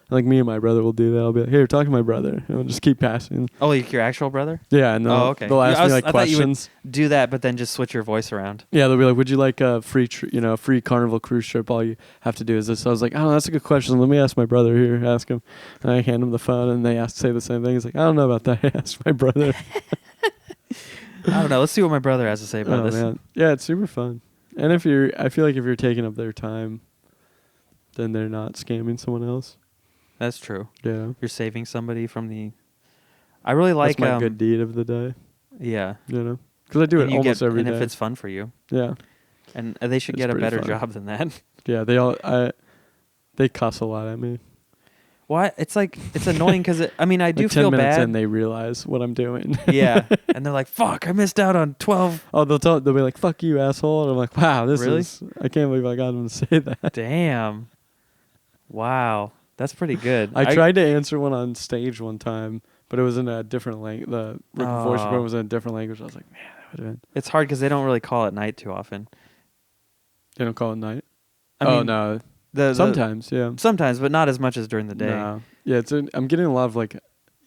Speaker 2: And, like me and my brother will do that. I'll be like, here, talk to my brother, and we'll just keep passing.
Speaker 1: Oh, like your actual brother?
Speaker 2: Yeah, and they'll ask me like
Speaker 1: I
Speaker 2: questions.
Speaker 1: Thought you would do that, but then just switch your voice around.
Speaker 2: Yeah, they'll be like, would you like a free, free Carnival cruise trip? All you have to do is this. So I was like, oh, that's a good question. Let me ask my brother here. Ask him, and I hand him the phone, and they say the same thing. He's like, I don't know about that. Ask my brother.
Speaker 1: I don't know. Let's see what my brother has to say about this. Man.
Speaker 2: Yeah, it's super fun. And I feel like if you're taking up their time, then they're not scamming someone else.
Speaker 1: That's true.
Speaker 2: Yeah.
Speaker 1: You're saving somebody from the... I really like...
Speaker 2: That's my good deed of the day.
Speaker 1: Yeah.
Speaker 2: Because I do it almost every day.
Speaker 1: And if it's fun for you.
Speaker 2: Yeah.
Speaker 1: And they should get a better job than that.
Speaker 2: Yeah, they cuss a lot at me.
Speaker 1: What? It's like, it's annoying because I mean, I do
Speaker 2: like
Speaker 1: feel
Speaker 2: 10 minutes
Speaker 1: bad.
Speaker 2: in, they realize what I'm doing.
Speaker 1: Yeah. And they're like, fuck, I missed out on 12.
Speaker 2: Oh, they'll be like, fuck you, asshole. And I'm like, wow,
Speaker 1: Really?
Speaker 2: I can't believe I got them to say that.
Speaker 1: Damn. Wow. That's pretty good.
Speaker 2: I tried to answer one on stage one time, but it was in a different language. The voice recording was in a different language. I was like, man, that would have been.
Speaker 1: It's hard because they don't really call it night too often.
Speaker 2: They don't call it night?
Speaker 1: I mean,
Speaker 2: no.
Speaker 1: Sometimes,
Speaker 2: yeah.
Speaker 1: Sometimes, but not as much as during the day.
Speaker 2: No. Yeah, I'm getting a lot of like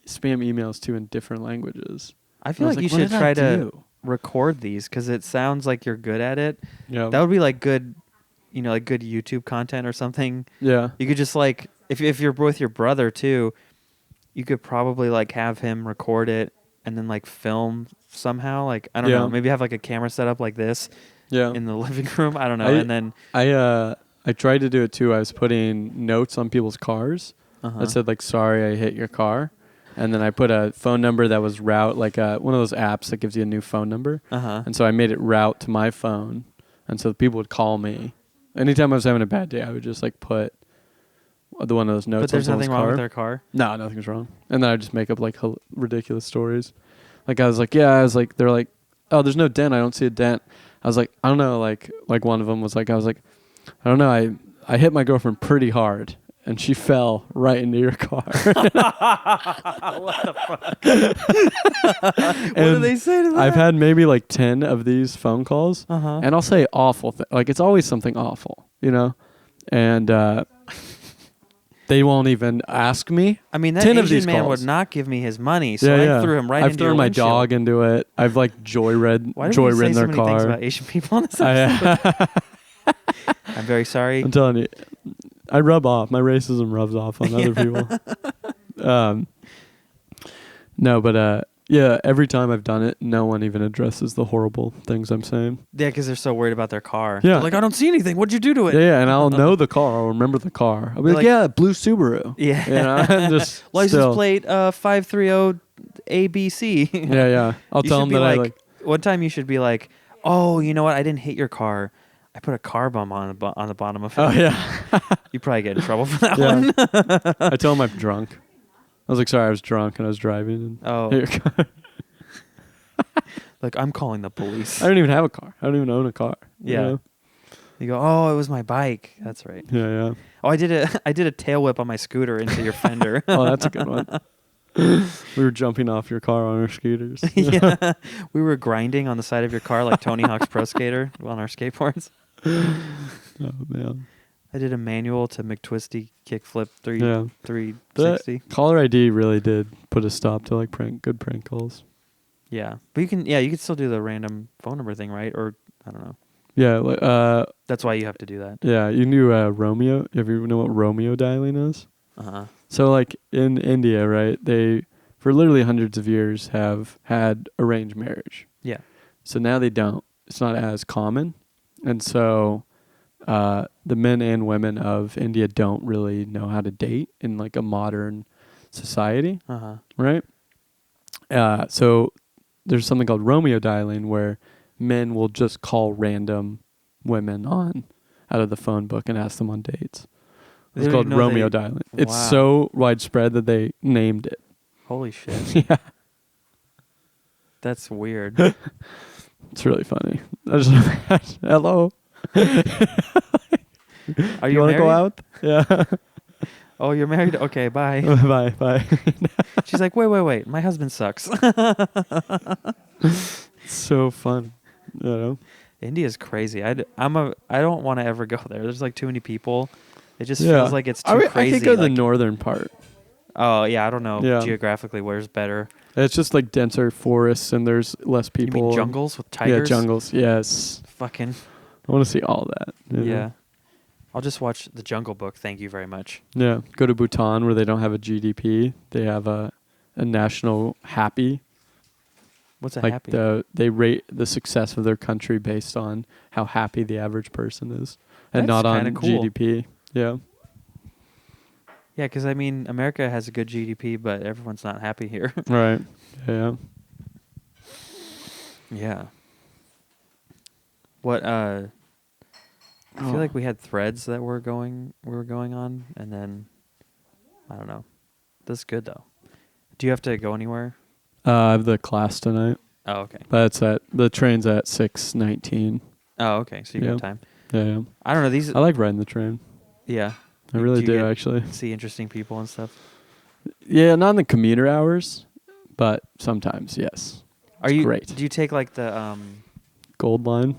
Speaker 2: spam emails too in different languages.
Speaker 1: I feel like you should try to record these because it sounds like you're good at it.
Speaker 2: Yeah.
Speaker 1: That would be like good, like good YouTube content or something.
Speaker 2: Yeah.
Speaker 1: You could just like, if you're with your brother too, you could probably like have him record it and then like film somehow. Like, I don't know, maybe have like a camera set up like this in the living room. I don't know. And then
Speaker 2: I tried to do it too. I was putting notes on people's cars that said like, sorry, I hit your car. And then I put a phone number that was route, like one of those apps that gives you a new phone number. And so I made it route to my phone. And so people would call me. Anytime I was having a bad day, I would just like put one of those notes. But
Speaker 1: there's nothing wrong with their car?
Speaker 2: No, nothing's wrong. And then I just make up like ridiculous stories. Like I was like, they're like, oh, there's no dent. I don't see a dent. I was like, I don't know. Like one of them was like, I was like, I don't know. I hit my girlfriend pretty hard, and she fell right into your car.
Speaker 1: What the fuck? What do they say to that?
Speaker 2: I've had maybe like 10 of these phone calls, and I'll say awful things. Like it's always something awful, And they won't even ask me.
Speaker 1: I mean, that Asian man would not give me his money, so I threw him right into your windshield. I've thrown my
Speaker 2: dog into it. I've like joyridden their car. Why do you say so many things
Speaker 1: about Asian people on this episode? I'm very sorry.
Speaker 2: I'm telling you, I rub off. My racism rubs off on other people. No, but every time I've done it, no one even addresses the horrible things I'm saying.
Speaker 1: Yeah, because they're so worried about their car.
Speaker 2: Yeah.
Speaker 1: They're like, I don't see anything. What'd you do to it?
Speaker 2: Yeah, and I'll know the car. I'll remember the car. I'll be like, yeah, blue Subaru.
Speaker 1: Yeah.
Speaker 2: Just
Speaker 1: license plate 530 ABC.
Speaker 2: Yeah. I'll tell them that
Speaker 1: like, one time you should be like, oh, you know what? I didn't hit your car. I put a car bump on the bottom of it.
Speaker 2: Oh, yeah.
Speaker 1: You probably get in trouble for that one.
Speaker 2: I tell them I'm drunk. I was like, sorry, I was drunk and I was driving. And hit your car.
Speaker 1: Like, I'm calling the police.
Speaker 2: I don't even have a car. I don't even own a car.
Speaker 1: Yeah. You go, oh, it was my bike. That's right.
Speaker 2: Yeah.
Speaker 1: Oh, I did a tail whip on my scooter into your fender.
Speaker 2: Oh, that's a good one. We were jumping off your car on our scooters.
Speaker 1: Yeah. We were grinding on the side of your car like Tony Hawk's Pro Skater on our skateboards.
Speaker 2: Oh, man.
Speaker 1: I did a manual to McTwisty kickflip 360.
Speaker 2: Caller ID really did put a stop to like good prank calls.
Speaker 1: Yeah. But you can still do the random phone number thing, right? Or I don't know.
Speaker 2: Yeah.
Speaker 1: That's why you have to do that.
Speaker 2: Yeah. You knew Romeo. If you know what Romeo dialing is? So like in India, right? They, for literally hundreds of years, have had arranged marriage.
Speaker 1: Yeah.
Speaker 2: So now they don't. It's not as common. And so the men and women of India don't really know how to date in like a modern society. Right? So there's something called Romeo dialing where men will just call random women out of the phone book and ask them on dates. It's called Romeo dialing. Wow. It's so widespread that they named it.
Speaker 1: Holy shit.
Speaker 2: Yeah.
Speaker 1: That's weird.
Speaker 2: It's really funny. I just hello.
Speaker 1: Are you
Speaker 2: want to go out? Yeah.
Speaker 1: Oh, you're married? Okay, bye.
Speaker 2: Bye.
Speaker 1: She's like, wait. My husband sucks.
Speaker 2: It's so fun.
Speaker 1: India's crazy. I don't want to ever go there. There's like too many people. It just feels like it's too crazy.
Speaker 2: I could go to the northern part.
Speaker 1: Oh, yeah. I don't know geographically where's better.
Speaker 2: It's just like denser forests and there's less people.
Speaker 1: You mean jungles with tigers?
Speaker 2: Yeah, jungles. Yes.
Speaker 1: Fucking.
Speaker 2: I want to see all that.
Speaker 1: Yeah. I'll just watch The Jungle Book. Thank you very much.
Speaker 2: Yeah. Go to Bhutan where they don't have a GDP. They have a national happy.
Speaker 1: What's a
Speaker 2: like
Speaker 1: happy?
Speaker 2: They rate the success of their country based on how happy the average person is. And
Speaker 1: That's
Speaker 2: not on
Speaker 1: cool.
Speaker 2: GDP. Yeah.
Speaker 1: Yeah, because I mean, America has a good GDP, but everyone's not happy here.
Speaker 2: Right. Yeah.
Speaker 1: Yeah. What? I feel like we had threads that were going on, and then I don't know. That's good though. Do you have to go anywhere?
Speaker 2: I have the class tonight.
Speaker 1: Oh, okay.
Speaker 2: But the train's at 6:19.
Speaker 1: Oh, okay. So you got time.
Speaker 2: Yeah.
Speaker 1: I don't know.
Speaker 2: I like riding the train.
Speaker 1: Yeah.
Speaker 2: I really do actually.
Speaker 1: See interesting people and stuff.
Speaker 2: Yeah, not in the commuter hours, but sometimes, yes. Great.
Speaker 1: Do you take like the
Speaker 2: Gold Line?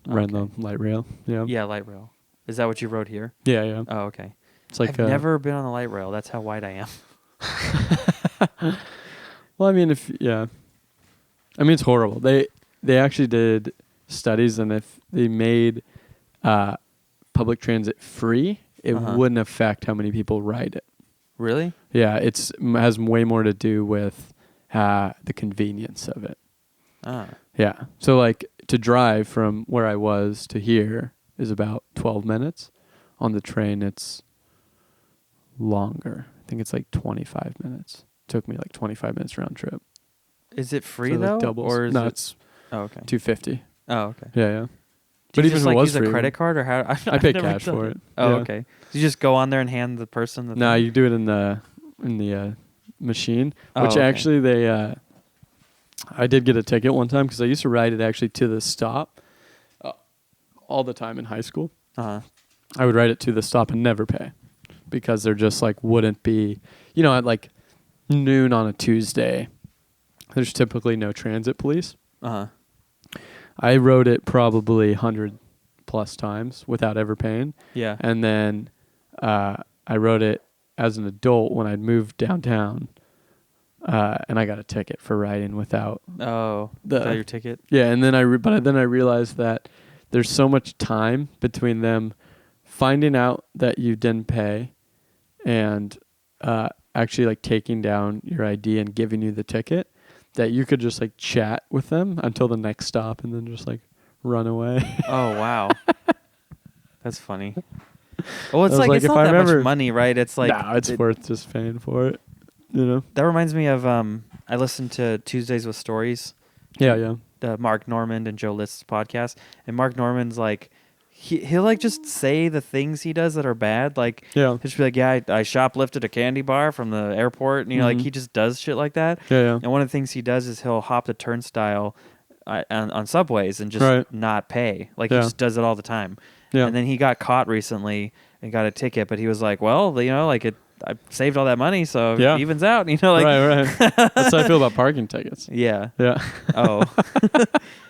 Speaker 2: Run the light rail. Yeah.
Speaker 1: Yeah, light rail. Is that what you rode here?
Speaker 2: Yeah.
Speaker 1: Oh, okay.
Speaker 2: It's like
Speaker 1: I've never been on the light rail. That's how white I am.
Speaker 2: Well, I mean, it's horrible. They actually did studies, and if they made public transit free, it wouldn't affect how many people ride it.
Speaker 1: Really?
Speaker 2: Yeah, it has way more to do with the convenience of it. Yeah. So like to drive from where I was to here is about 12 minutes. On the train, it's longer. I think it's like 25 minutes. Took me like 25 minutes round trip.
Speaker 1: Is it free
Speaker 2: so
Speaker 1: though?
Speaker 2: Like doubles.
Speaker 1: Or is
Speaker 2: no,
Speaker 1: it?
Speaker 2: it's
Speaker 1: okay.
Speaker 2: $250.
Speaker 1: Oh, okay.
Speaker 2: Yeah.
Speaker 1: Do you just
Speaker 2: even if it was
Speaker 1: use
Speaker 2: free,
Speaker 1: a credit card or how?
Speaker 2: I pay cash for it.
Speaker 1: Oh,
Speaker 2: yeah.
Speaker 1: okay. So you just go on there and hand the person the
Speaker 2: No,
Speaker 1: thing?
Speaker 2: you do it in the machine, which
Speaker 1: okay.
Speaker 2: actually I did get a ticket one time because I used to ride it actually to the stop all the time in high school. I would ride it to the stop and never pay because there just like wouldn't be, at like noon on a Tuesday, there's typically no transit police. I rode it probably 100 plus times without ever paying. Yeah. And then I rode it as an adult when I'd moved downtown. And I got a ticket for riding without
Speaker 1: your ticket.
Speaker 2: Yeah, and then then I realized that there's so much time between them finding out that you didn't pay and actually like taking down your ID and giving you the ticket that you could just like chat with them until the next stop and then just like run away. Oh,
Speaker 1: wow. That's funny. Well, it's like it's not that much money, right? It's like
Speaker 2: it's worth just paying for it.
Speaker 1: That reminds me of I listened to Tuesdays with Stories.
Speaker 2: Yeah.
Speaker 1: The Mark Normand and Joe List's podcast, and Mark Normand's like he'll like just say the things he does that are bad. Like he'll just be like, I shoplifted a candy bar from the airport, and like he just does shit like that. Yeah. And one of the things he does is he'll hop the turnstile on subways and just not pay. Like he just does it all the time. Yeah. And then he got caught recently and got a ticket, but he was like, well, I saved all that money, so it evens out. Right.
Speaker 2: That's how I feel about parking tickets.
Speaker 1: Yeah.
Speaker 2: Oh.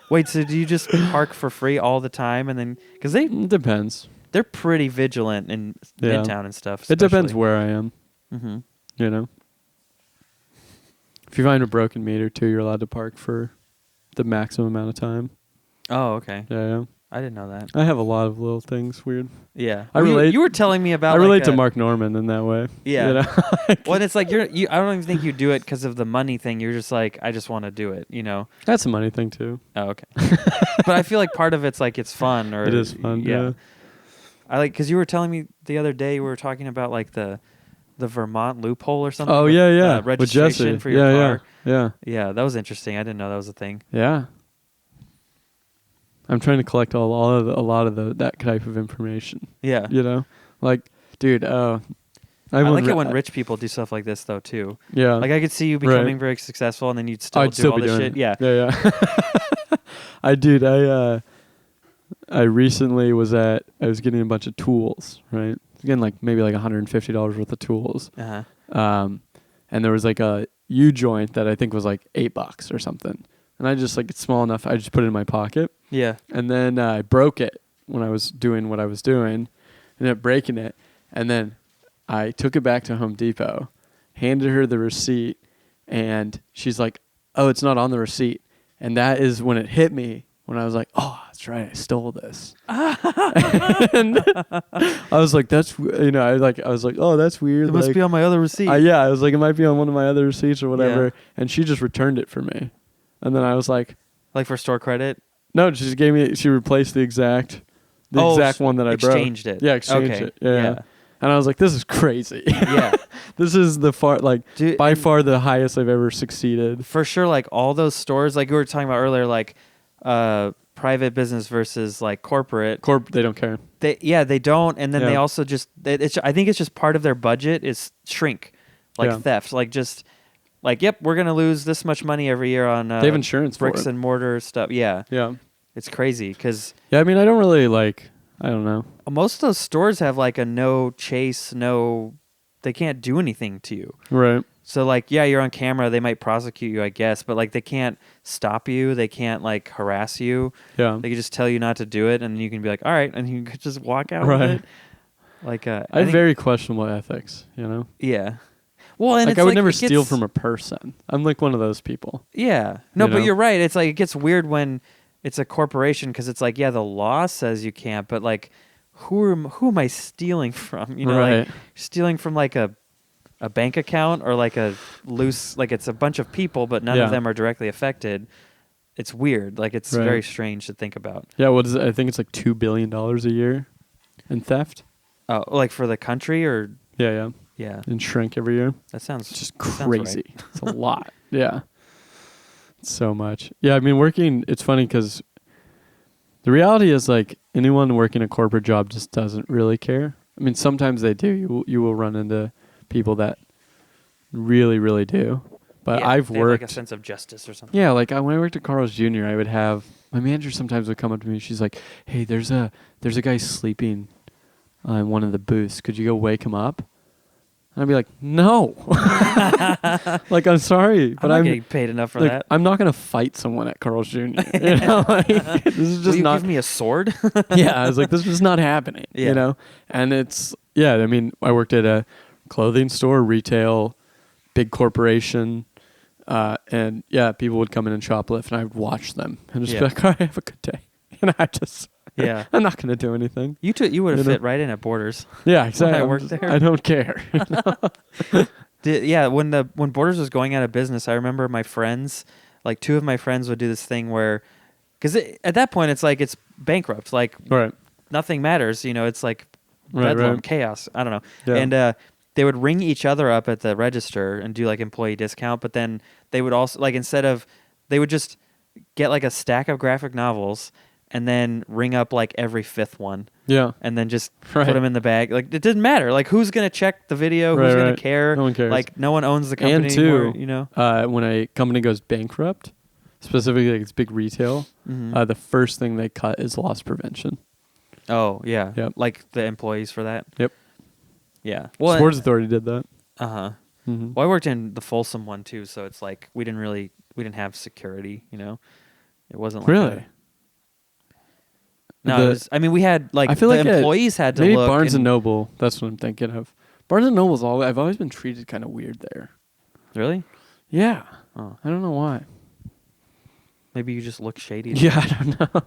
Speaker 1: Wait, so do you just park for free all the time, and then because
Speaker 2: depends.
Speaker 1: They're pretty vigilant in Midtown and stuff.
Speaker 2: Especially. It depends where I am.
Speaker 1: Mm-hmm.
Speaker 2: If you find a broken meter too, you're allowed to park for the maximum amount of time.
Speaker 1: Oh, okay.
Speaker 2: Yeah.
Speaker 1: I didn't know that.
Speaker 2: I have a lot of little things weird.
Speaker 1: Yeah. You were telling me about.
Speaker 2: I relate to Mark Normand in that way.
Speaker 1: Yeah. Well, it's like I don't even think you do it because of the money thing. You're just like, I just want to do it.
Speaker 2: That's a money thing too.
Speaker 1: Oh, okay. But I feel like part of it's like it's fun. Or
Speaker 2: it is fun. Yeah.
Speaker 1: I like because you were telling me the other day we were talking about like the Vermont loophole or something.
Speaker 2: Oh yeah.
Speaker 1: Registration for your car.
Speaker 2: Yeah.
Speaker 1: Yeah, that was interesting. I didn't know that was a thing.
Speaker 2: Yeah. I'm trying to collect a lot of that type of information. Yeah. Like, dude, I
Speaker 1: like it when rich people do stuff like this though too. Yeah. Like I could see you becoming very successful and then you'd still do all this shit. Yeah.
Speaker 2: Yeah. I recently I was getting a bunch of tools, right? Again, like maybe like $150 worth of tools. And there was like a U-joint that I think was like $8 or something. And I just like, it's small enough. I just put it in my pocket. Yeah. And then I broke it when I was doing what I was doing. Ended up breaking it. And then I took it back to Home Depot, handed her the receipt, and she's like, oh, it's not on the receipt. And that is when it hit me, when I was like, oh, that's right, I stole this. And I was like, I was like, oh, that's weird.
Speaker 1: It must be on my other receipt.
Speaker 2: I was like, it might be on one of my other receipts or whatever. Yeah. And she just returned it for me. And then I was like
Speaker 1: for store credit?
Speaker 2: No, she just she replaced the exact one that I broke.
Speaker 1: Exchanged it.
Speaker 2: Yeah, exchanged it. Yeah. And I was like, this is crazy. Yeah. This is by far the highest I've ever succeeded.
Speaker 1: For sure, like all those stores, like we were talking about earlier, like private business versus like corporate.
Speaker 2: They don't care.
Speaker 1: They don't. And then they also just, I think it's just part of their budget is shrink, like theft. Like just like, yep, we're going to lose this much money every year on
Speaker 2: they have insurance
Speaker 1: bricks
Speaker 2: for it.
Speaker 1: and mortar stuff. Yeah.
Speaker 2: Yeah.
Speaker 1: It's crazy because.
Speaker 2: Yeah, I mean, I don't really like, I don't know.
Speaker 1: Most of those stores have like a no chase, they can't do anything to you.
Speaker 2: Right.
Speaker 1: So like, yeah, you're on camera. They might prosecute you, I guess, but like they can't stop you. They can't like harass you.
Speaker 2: Yeah.
Speaker 1: They can just tell you not to do it, and you can be like, all right, and you can just walk out
Speaker 2: right.
Speaker 1: with it. Like,
Speaker 2: I have very questionable ethics, you know?
Speaker 1: Yeah. Well, and
Speaker 2: like
Speaker 1: it's
Speaker 2: I would
Speaker 1: like
Speaker 2: never steal from a person. I'm like one of those people.
Speaker 1: Yeah. No, but you're right. It's like it gets weird when it's a corporation because it's like, yeah, the law says you can't, but like, who am I stealing from? You know, like stealing from like a bank account or like a loose, like it's a bunch of people, but none of them are directly affected. It's weird. Like it's very strange to think about.
Speaker 2: Yeah. What is it? I think it's like $2 billion a year in theft.
Speaker 1: Oh, like for the country or?
Speaker 2: Yeah. And shrink every year.
Speaker 1: That sounds
Speaker 2: just crazy.
Speaker 1: Right.
Speaker 2: It's a lot. Yeah. So much. Yeah. I mean, it's funny because the reality is like anyone working a corporate job just doesn't really care. I mean, sometimes they do. You will run into people that really, really do. But I've worked
Speaker 1: like a sense of justice or something.
Speaker 2: Yeah, like when I worked at Carl's Jr., I would have my manager sometimes would come up to me and she's like, "Hey, there's a guy sleeping in one of the booths. Could you go wake him up?" And I'd be like, "No." Like, I'm sorry, but
Speaker 1: I'm not getting paid enough for that.
Speaker 2: I'm not going to fight someone at Carl's Jr. You know, like, this is just
Speaker 1: Will you
Speaker 2: not.
Speaker 1: give me a sword?
Speaker 2: Yeah, I was like, this is just not happening.
Speaker 1: Yeah.
Speaker 2: You know, and it's I mean, I worked at a clothing store, retail, big corporation, and people would come in and shoplift, and I would watch them and just be like, "All right, have a good day," and I just.
Speaker 1: Yeah,
Speaker 2: I'm not going to do anything.
Speaker 1: You would have fit right in at Borders.
Speaker 2: Yeah, exactly.
Speaker 1: I worked there.
Speaker 2: I don't care.
Speaker 1: When Borders was going out of business, I remember my friends, like two of my friends, would do this thing where, because at that point it's like it's bankrupt, like nothing matters. You know, it's like bedlam, chaos. I don't know. Yeah. And they would ring each other up at the register and do like employee discount, but then they would also like they would just get like a stack of graphic novels. And then ring up like every fifth one. Yeah. And then just put them in the bag. Like, it didn't matter. Like, who's going to check the video? Who's going to care? No one cares. Like, no one owns the company anymore, you know?
Speaker 2: When a company goes bankrupt, specifically like it's big retail, the first thing they cut is loss prevention.
Speaker 1: Oh, yeah. Yep. Like the employees for that?
Speaker 2: Yep.
Speaker 1: Yeah.
Speaker 2: Well, Sports Authority did that.
Speaker 1: Uh-huh. Mm-hmm. Well, I worked in the Folsom one, too, so it's like we didn't have security, you know? It wasn't like
Speaker 2: really?
Speaker 1: No, we had like I feel the like employees had to
Speaker 2: maybe
Speaker 1: look.
Speaker 2: Barnes and Noble. That's what I'm thinking of. Barnes and Noble's I've always been treated kind of weird there.
Speaker 1: Really?
Speaker 2: Yeah. Oh. I don't know why.
Speaker 1: Maybe you just look shady.
Speaker 2: Yeah, I don't know.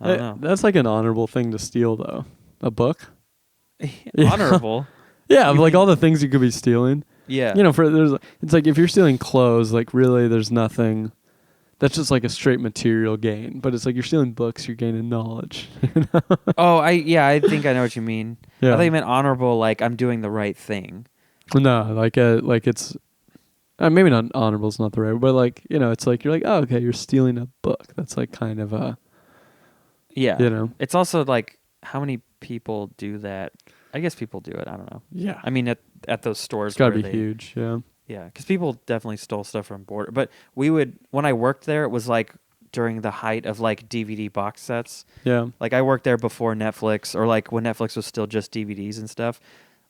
Speaker 1: I don't know.
Speaker 2: That's like an honorable thing to steal, though. A book.
Speaker 1: Honorable.
Speaker 2: Yeah, like all the things you could be stealing.
Speaker 1: Yeah.
Speaker 2: You know, it's like if you're stealing clothes, like really, there's nothing. That's just like a straight material gain, but it's like you're stealing books, you're gaining knowledge. You know?
Speaker 1: Oh, I think I know what you mean. Yeah. I thought you meant honorable, like I'm doing the right thing.
Speaker 2: No, like it's maybe not honorable is not the right, but like it's like you're like, oh, okay, you're stealing a book. That's like kind of a
Speaker 1: It's also like how many people do that? I guess people do it. I don't know.
Speaker 2: Yeah.
Speaker 1: I mean at those stores,
Speaker 2: it's got to be huge. Yeah.
Speaker 1: Yeah, because people definitely stole stuff from Border. But when I worked there, it was like during the height of like DVD box sets. Yeah. Like I worked there before Netflix, or like when Netflix was still just DVDs and stuff,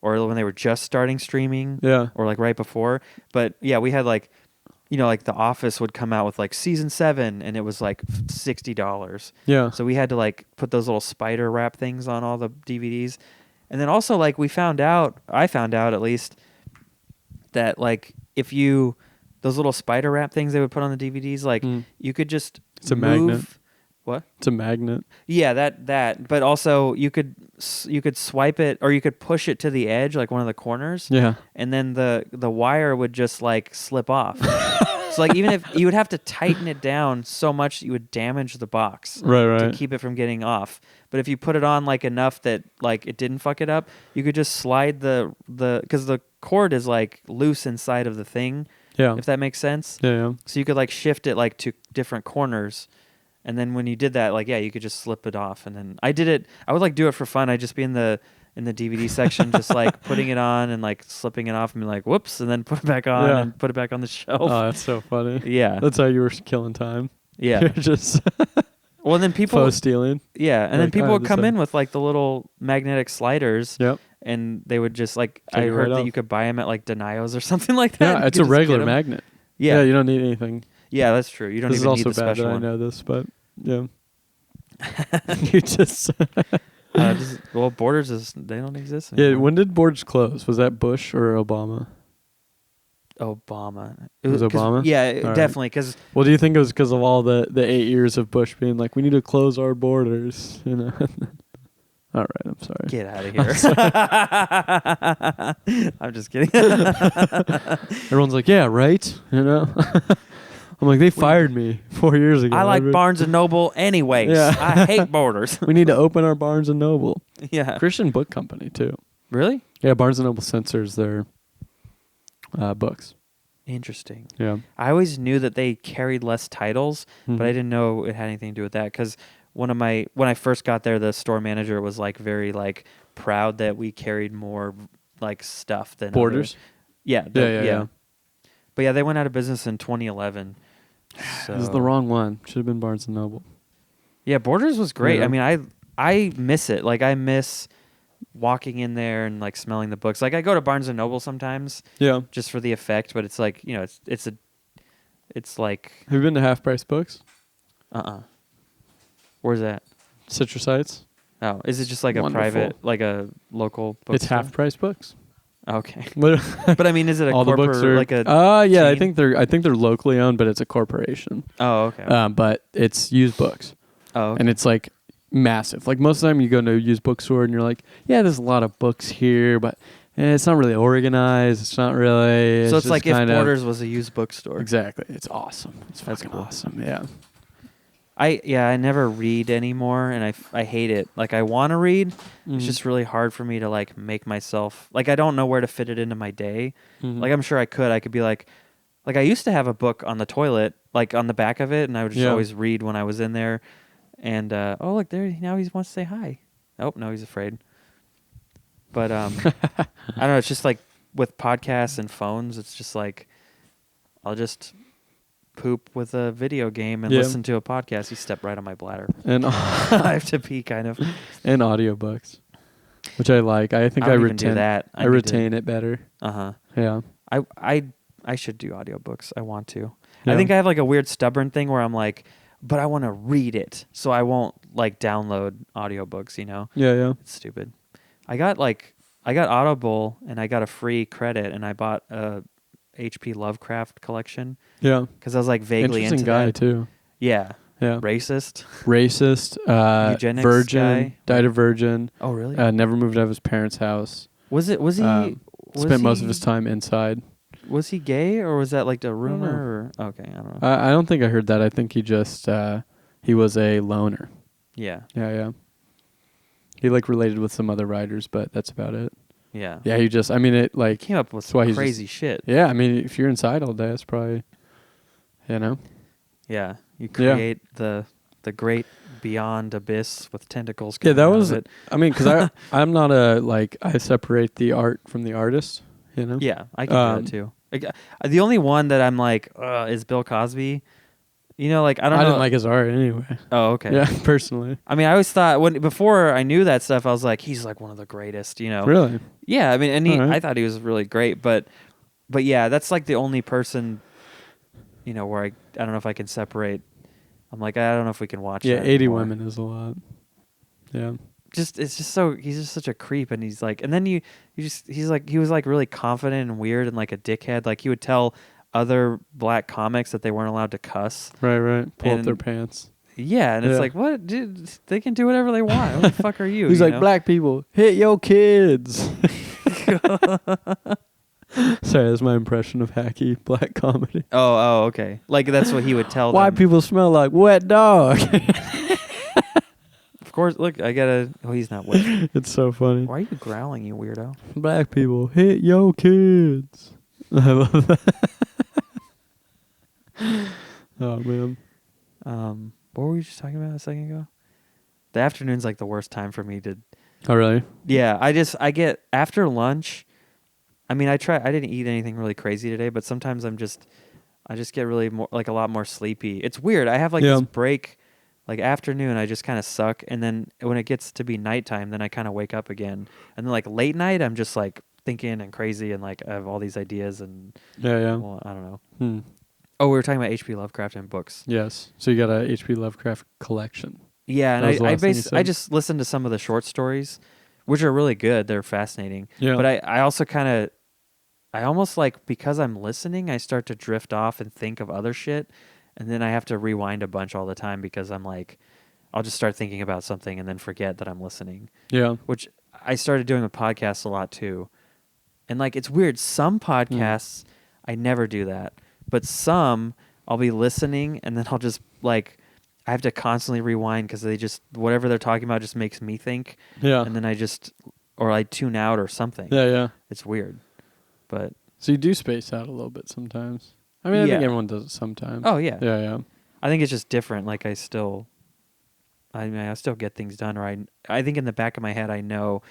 Speaker 1: or when they were just starting streaming. Yeah. Or like right before. But yeah, we had like, like The Office would come out with like season 7, and it was like $60. Yeah. So we had to like put those little spider wrap things on all the DVDs, and then also like I found out at least. That like if those little spider wrap things they would put on the DVDs, like you could just
Speaker 2: a magnet.
Speaker 1: What?
Speaker 2: It's a magnet.
Speaker 1: Yeah, that. But also you could swipe it, or you could push it to the edge, like one of the corners. Yeah. And then the wire would just like slip off. So like even if you would have to tighten it down so much that you would damage the box to keep it from getting off. But if you put it on like enough that like it didn't fuck it up, you could just slide the because the cord is like loose inside of the thing. Yeah. If that makes sense. Yeah. So you could like shift it like to different corners, And then when you did that, like, yeah, you could just slip it off. And then I did it. I would like do it for fun. I'd just be in the DVD section, just like putting it on and like slipping it off and be like, whoops, and then put it back on and put it back on the shelf.
Speaker 2: Oh, that's so funny.
Speaker 1: Yeah.
Speaker 2: That's how you were killing time.
Speaker 1: Yeah.
Speaker 2: You're just
Speaker 1: well, then people
Speaker 2: faux stealing.
Speaker 1: Yeah, and then people would come in with like the little magnetic sliders.
Speaker 2: Yep.
Speaker 1: And they would just like,
Speaker 2: Take
Speaker 1: I heard
Speaker 2: right
Speaker 1: that
Speaker 2: off.
Speaker 1: you could buy them at like Denio's or something like that.
Speaker 2: Yeah, it's a regular magnet.
Speaker 1: Yeah.
Speaker 2: You don't need anything.
Speaker 1: Yeah, that's true. You don't
Speaker 2: This
Speaker 1: even
Speaker 2: is
Speaker 1: need
Speaker 2: also
Speaker 1: the
Speaker 2: bad
Speaker 1: special
Speaker 2: that
Speaker 1: one.
Speaker 2: I know this, but yeah. You just
Speaker 1: well, Borders they don't exist
Speaker 2: yeah.
Speaker 1: anymore.
Speaker 2: When did Borders close? Was that Bush or Obama?
Speaker 1: Obama.
Speaker 2: It was Obama?
Speaker 1: Yeah,
Speaker 2: All right.
Speaker 1: definitely. Because
Speaker 2: Well, do you think it was because of all the 8 years of Bush being like, we need to close our borders? You know. All right, I'm sorry.
Speaker 1: get out of here. I'm just kidding.
Speaker 2: Everyone's like, yeah, right. You know. I'm like, they fired me 4 years ago.
Speaker 1: I like Barnes and Noble anyways.
Speaker 2: Yeah.
Speaker 1: I hate Borders.
Speaker 2: We need to open our Barnes and Noble.
Speaker 1: Yeah.
Speaker 2: Christian book company too.
Speaker 1: Really?
Speaker 2: Yeah, Barnes and Noble censors their books.
Speaker 1: Interesting.
Speaker 2: Yeah.
Speaker 1: I always knew that they carried less titles,
Speaker 2: Mhm.
Speaker 1: but I didn't know it had anything to do with that. Because when I first got there, the store manager was like very like proud that we carried more like stuff than
Speaker 2: Borders.
Speaker 1: Yeah.
Speaker 2: Yeah.
Speaker 1: But yeah, they went out of business in 2011. So
Speaker 2: This is the wrong one. Should have been Barnes and Noble.
Speaker 1: Yeah, Borders was great.
Speaker 2: Yeah.
Speaker 1: I mean, I miss it. Like I miss walking in there and like smelling the books. Like I go to Barnes and Noble sometimes
Speaker 2: Yeah.
Speaker 1: just for the effect, but it's like, it's like
Speaker 2: Have you been to Half Price Books?
Speaker 1: Where's that?
Speaker 2: Citrus Heights.
Speaker 1: Oh, is it just like a
Speaker 2: Wonderful.
Speaker 1: private, like a local bookstore?
Speaker 2: It's Half Price Books.
Speaker 1: Okay.
Speaker 2: But
Speaker 1: But I mean, is it a
Speaker 2: all the
Speaker 1: corporate,
Speaker 2: books are
Speaker 1: like a
Speaker 2: yeah, I
Speaker 1: chain?
Speaker 2: think they're locally owned, but it's a corporation.
Speaker 1: Oh, okay.
Speaker 2: But it's used books.
Speaker 1: Oh, okay.
Speaker 2: And it's like massive. Like most of the time you go to a used bookstore and you're like, yeah, there's a lot of books here, but it's not really organized. It's not really.
Speaker 1: So it's
Speaker 2: just
Speaker 1: like if
Speaker 2: kinda-
Speaker 1: Borders was a used bookstore.
Speaker 2: Exactly. It's awesome. It's
Speaker 1: That's
Speaker 2: fucking
Speaker 1: cool.
Speaker 2: awesome. Yeah.
Speaker 1: I never read anymore, and I hate it. Like I want to read,
Speaker 2: Mm-hmm.
Speaker 1: it's just really hard for me to like make myself like I don't know where to fit it into my day. Like I'm sure I could be like I used to have a book on the toilet, like on the back of it, and I would just always read when I was in there. And oh look there, now he wants to say hi. Oh no, he's afraid. But I don't know. It's just like with podcasts and phones, it's just like I'll just poop with a video game and listen to a podcast. You step right on my bladder.
Speaker 2: And
Speaker 1: I have to pee, kind of.
Speaker 2: and audiobooks, which I like. I think
Speaker 1: I
Speaker 2: I
Speaker 1: don't even do
Speaker 2: retain
Speaker 1: that.
Speaker 2: I retain it better. Yeah.
Speaker 1: I should do audiobooks. I want to.
Speaker 2: Yeah.
Speaker 1: I think I have like a weird stubborn thing where I'm like, but I want to read it, so I won't like download audiobooks. You know?
Speaker 2: Yeah.
Speaker 1: It's stupid. I got Audible and I got a free credit and I bought a H.P. Lovecraft collection.
Speaker 2: Yeah.
Speaker 1: Because I was like vaguely
Speaker 2: Interesting
Speaker 1: into
Speaker 2: guy
Speaker 1: that.
Speaker 2: too.
Speaker 1: Yeah.
Speaker 2: Yeah.
Speaker 1: Racist.
Speaker 2: Eugenics virgin.
Speaker 1: guy.
Speaker 2: Died a virgin.
Speaker 1: Oh really?
Speaker 2: Never moved out of his parents' house.
Speaker 1: Was he?
Speaker 2: Spent most of his time inside.
Speaker 1: Was he gay or was that like a rumor? Or okay, I don't know.
Speaker 2: I don't think I heard that. I think he just he was a loner.
Speaker 1: Yeah.
Speaker 2: Yeah. He like related with some other writers, but that's about it.
Speaker 1: Yeah.
Speaker 2: Yeah, he just. I mean, it like
Speaker 1: Came up with
Speaker 2: that's why
Speaker 1: some
Speaker 2: he's
Speaker 1: crazy shit.
Speaker 2: Yeah, I mean, if you're inside all day, it's probably, you know.
Speaker 1: Yeah. You create the great beyond abyss with tentacles.
Speaker 2: Yeah, that
Speaker 1: coming out
Speaker 2: was
Speaker 1: of it.
Speaker 2: I mean, because I'm not I separate the art from the artist. You know.
Speaker 1: Yeah, I can do that too. Like, the only one that I'm like is Bill Cosby. You know, like I
Speaker 2: didn't like his art anyway.
Speaker 1: Oh, okay.
Speaker 2: Yeah, personally.
Speaker 1: I mean, I always thought before I knew that stuff, I was like, he's like one of the greatest. You know.
Speaker 2: Really?
Speaker 1: Yeah, I mean, and
Speaker 2: All right.
Speaker 1: I thought he was really great, but yeah, that's like the only person, you know, where I don't know if I can separate. I'm like, I don't know if we can watch.
Speaker 2: Yeah,
Speaker 1: that
Speaker 2: 80
Speaker 1: anymore.
Speaker 2: women is a lot. Yeah.
Speaker 1: It's just so he's just such a creep, and he's like, and then he was like really confident and weird and like a dickhead. Like he would tell other black comics that they weren't allowed to cuss.
Speaker 2: Right. Pull up
Speaker 1: And-
Speaker 2: their pants.
Speaker 1: Yeah, and it's like, what? Dude, they can do whatever they want. What the fuck are you?
Speaker 2: He's
Speaker 1: you
Speaker 2: like,
Speaker 1: know?
Speaker 2: black people, hit your kids. Sorry, that's my impression of hacky black comedy.
Speaker 1: Oh, okay. Like that's what he would tell
Speaker 2: White
Speaker 1: them.
Speaker 2: people smell like wet dog.
Speaker 1: Of course, look, I gotta. Oh, he's not wet.
Speaker 2: It's so funny.
Speaker 1: Why are you growling, you weirdo?
Speaker 2: Black people, hit your kids. I love that. Oh man.
Speaker 1: What were we just talking about a second ago? The afternoon's like the worst time for me to.
Speaker 2: Oh, really?
Speaker 1: Yeah, I get after lunch. I mean, I didn't eat anything really crazy today, but sometimes I just get really like a lot more sleepy. It's weird. I have like this break, like afternoon, I just kind of suck. And then when it gets to be nighttime, then I kind of wake up again. And then like late night, I'm just like thinking and crazy and like I have all these ideas and well, I don't know. Oh, we were talking about H.P. Lovecraft and books.
Speaker 2: Yes. So you got a H.P. Lovecraft collection.
Speaker 1: Yeah, and I just listened to some of the short stories, which are really good. They're fascinating. Yeah. But I also I almost like, because I'm listening, I start to drift off and think of other shit. And then I have to rewind a bunch all the time because I'm like, I'll just start thinking about something and then forget that I'm listening. Yeah. Which I started doing with podcasts a lot too. And like, it's weird. Some podcasts, I never do that. But some, I'll be listening and then I'll just like, I have to constantly rewind because they just, whatever they're talking about just makes me think. Yeah. And then or I tune out or something. Yeah, yeah. It's weird. But
Speaker 2: so you do space out a little bit sometimes. I mean, I think everyone does it sometimes.
Speaker 1: Oh, yeah.
Speaker 2: Yeah, yeah.
Speaker 1: I think it's just different. Like I still get things done. Or I think in the back of my head, I know,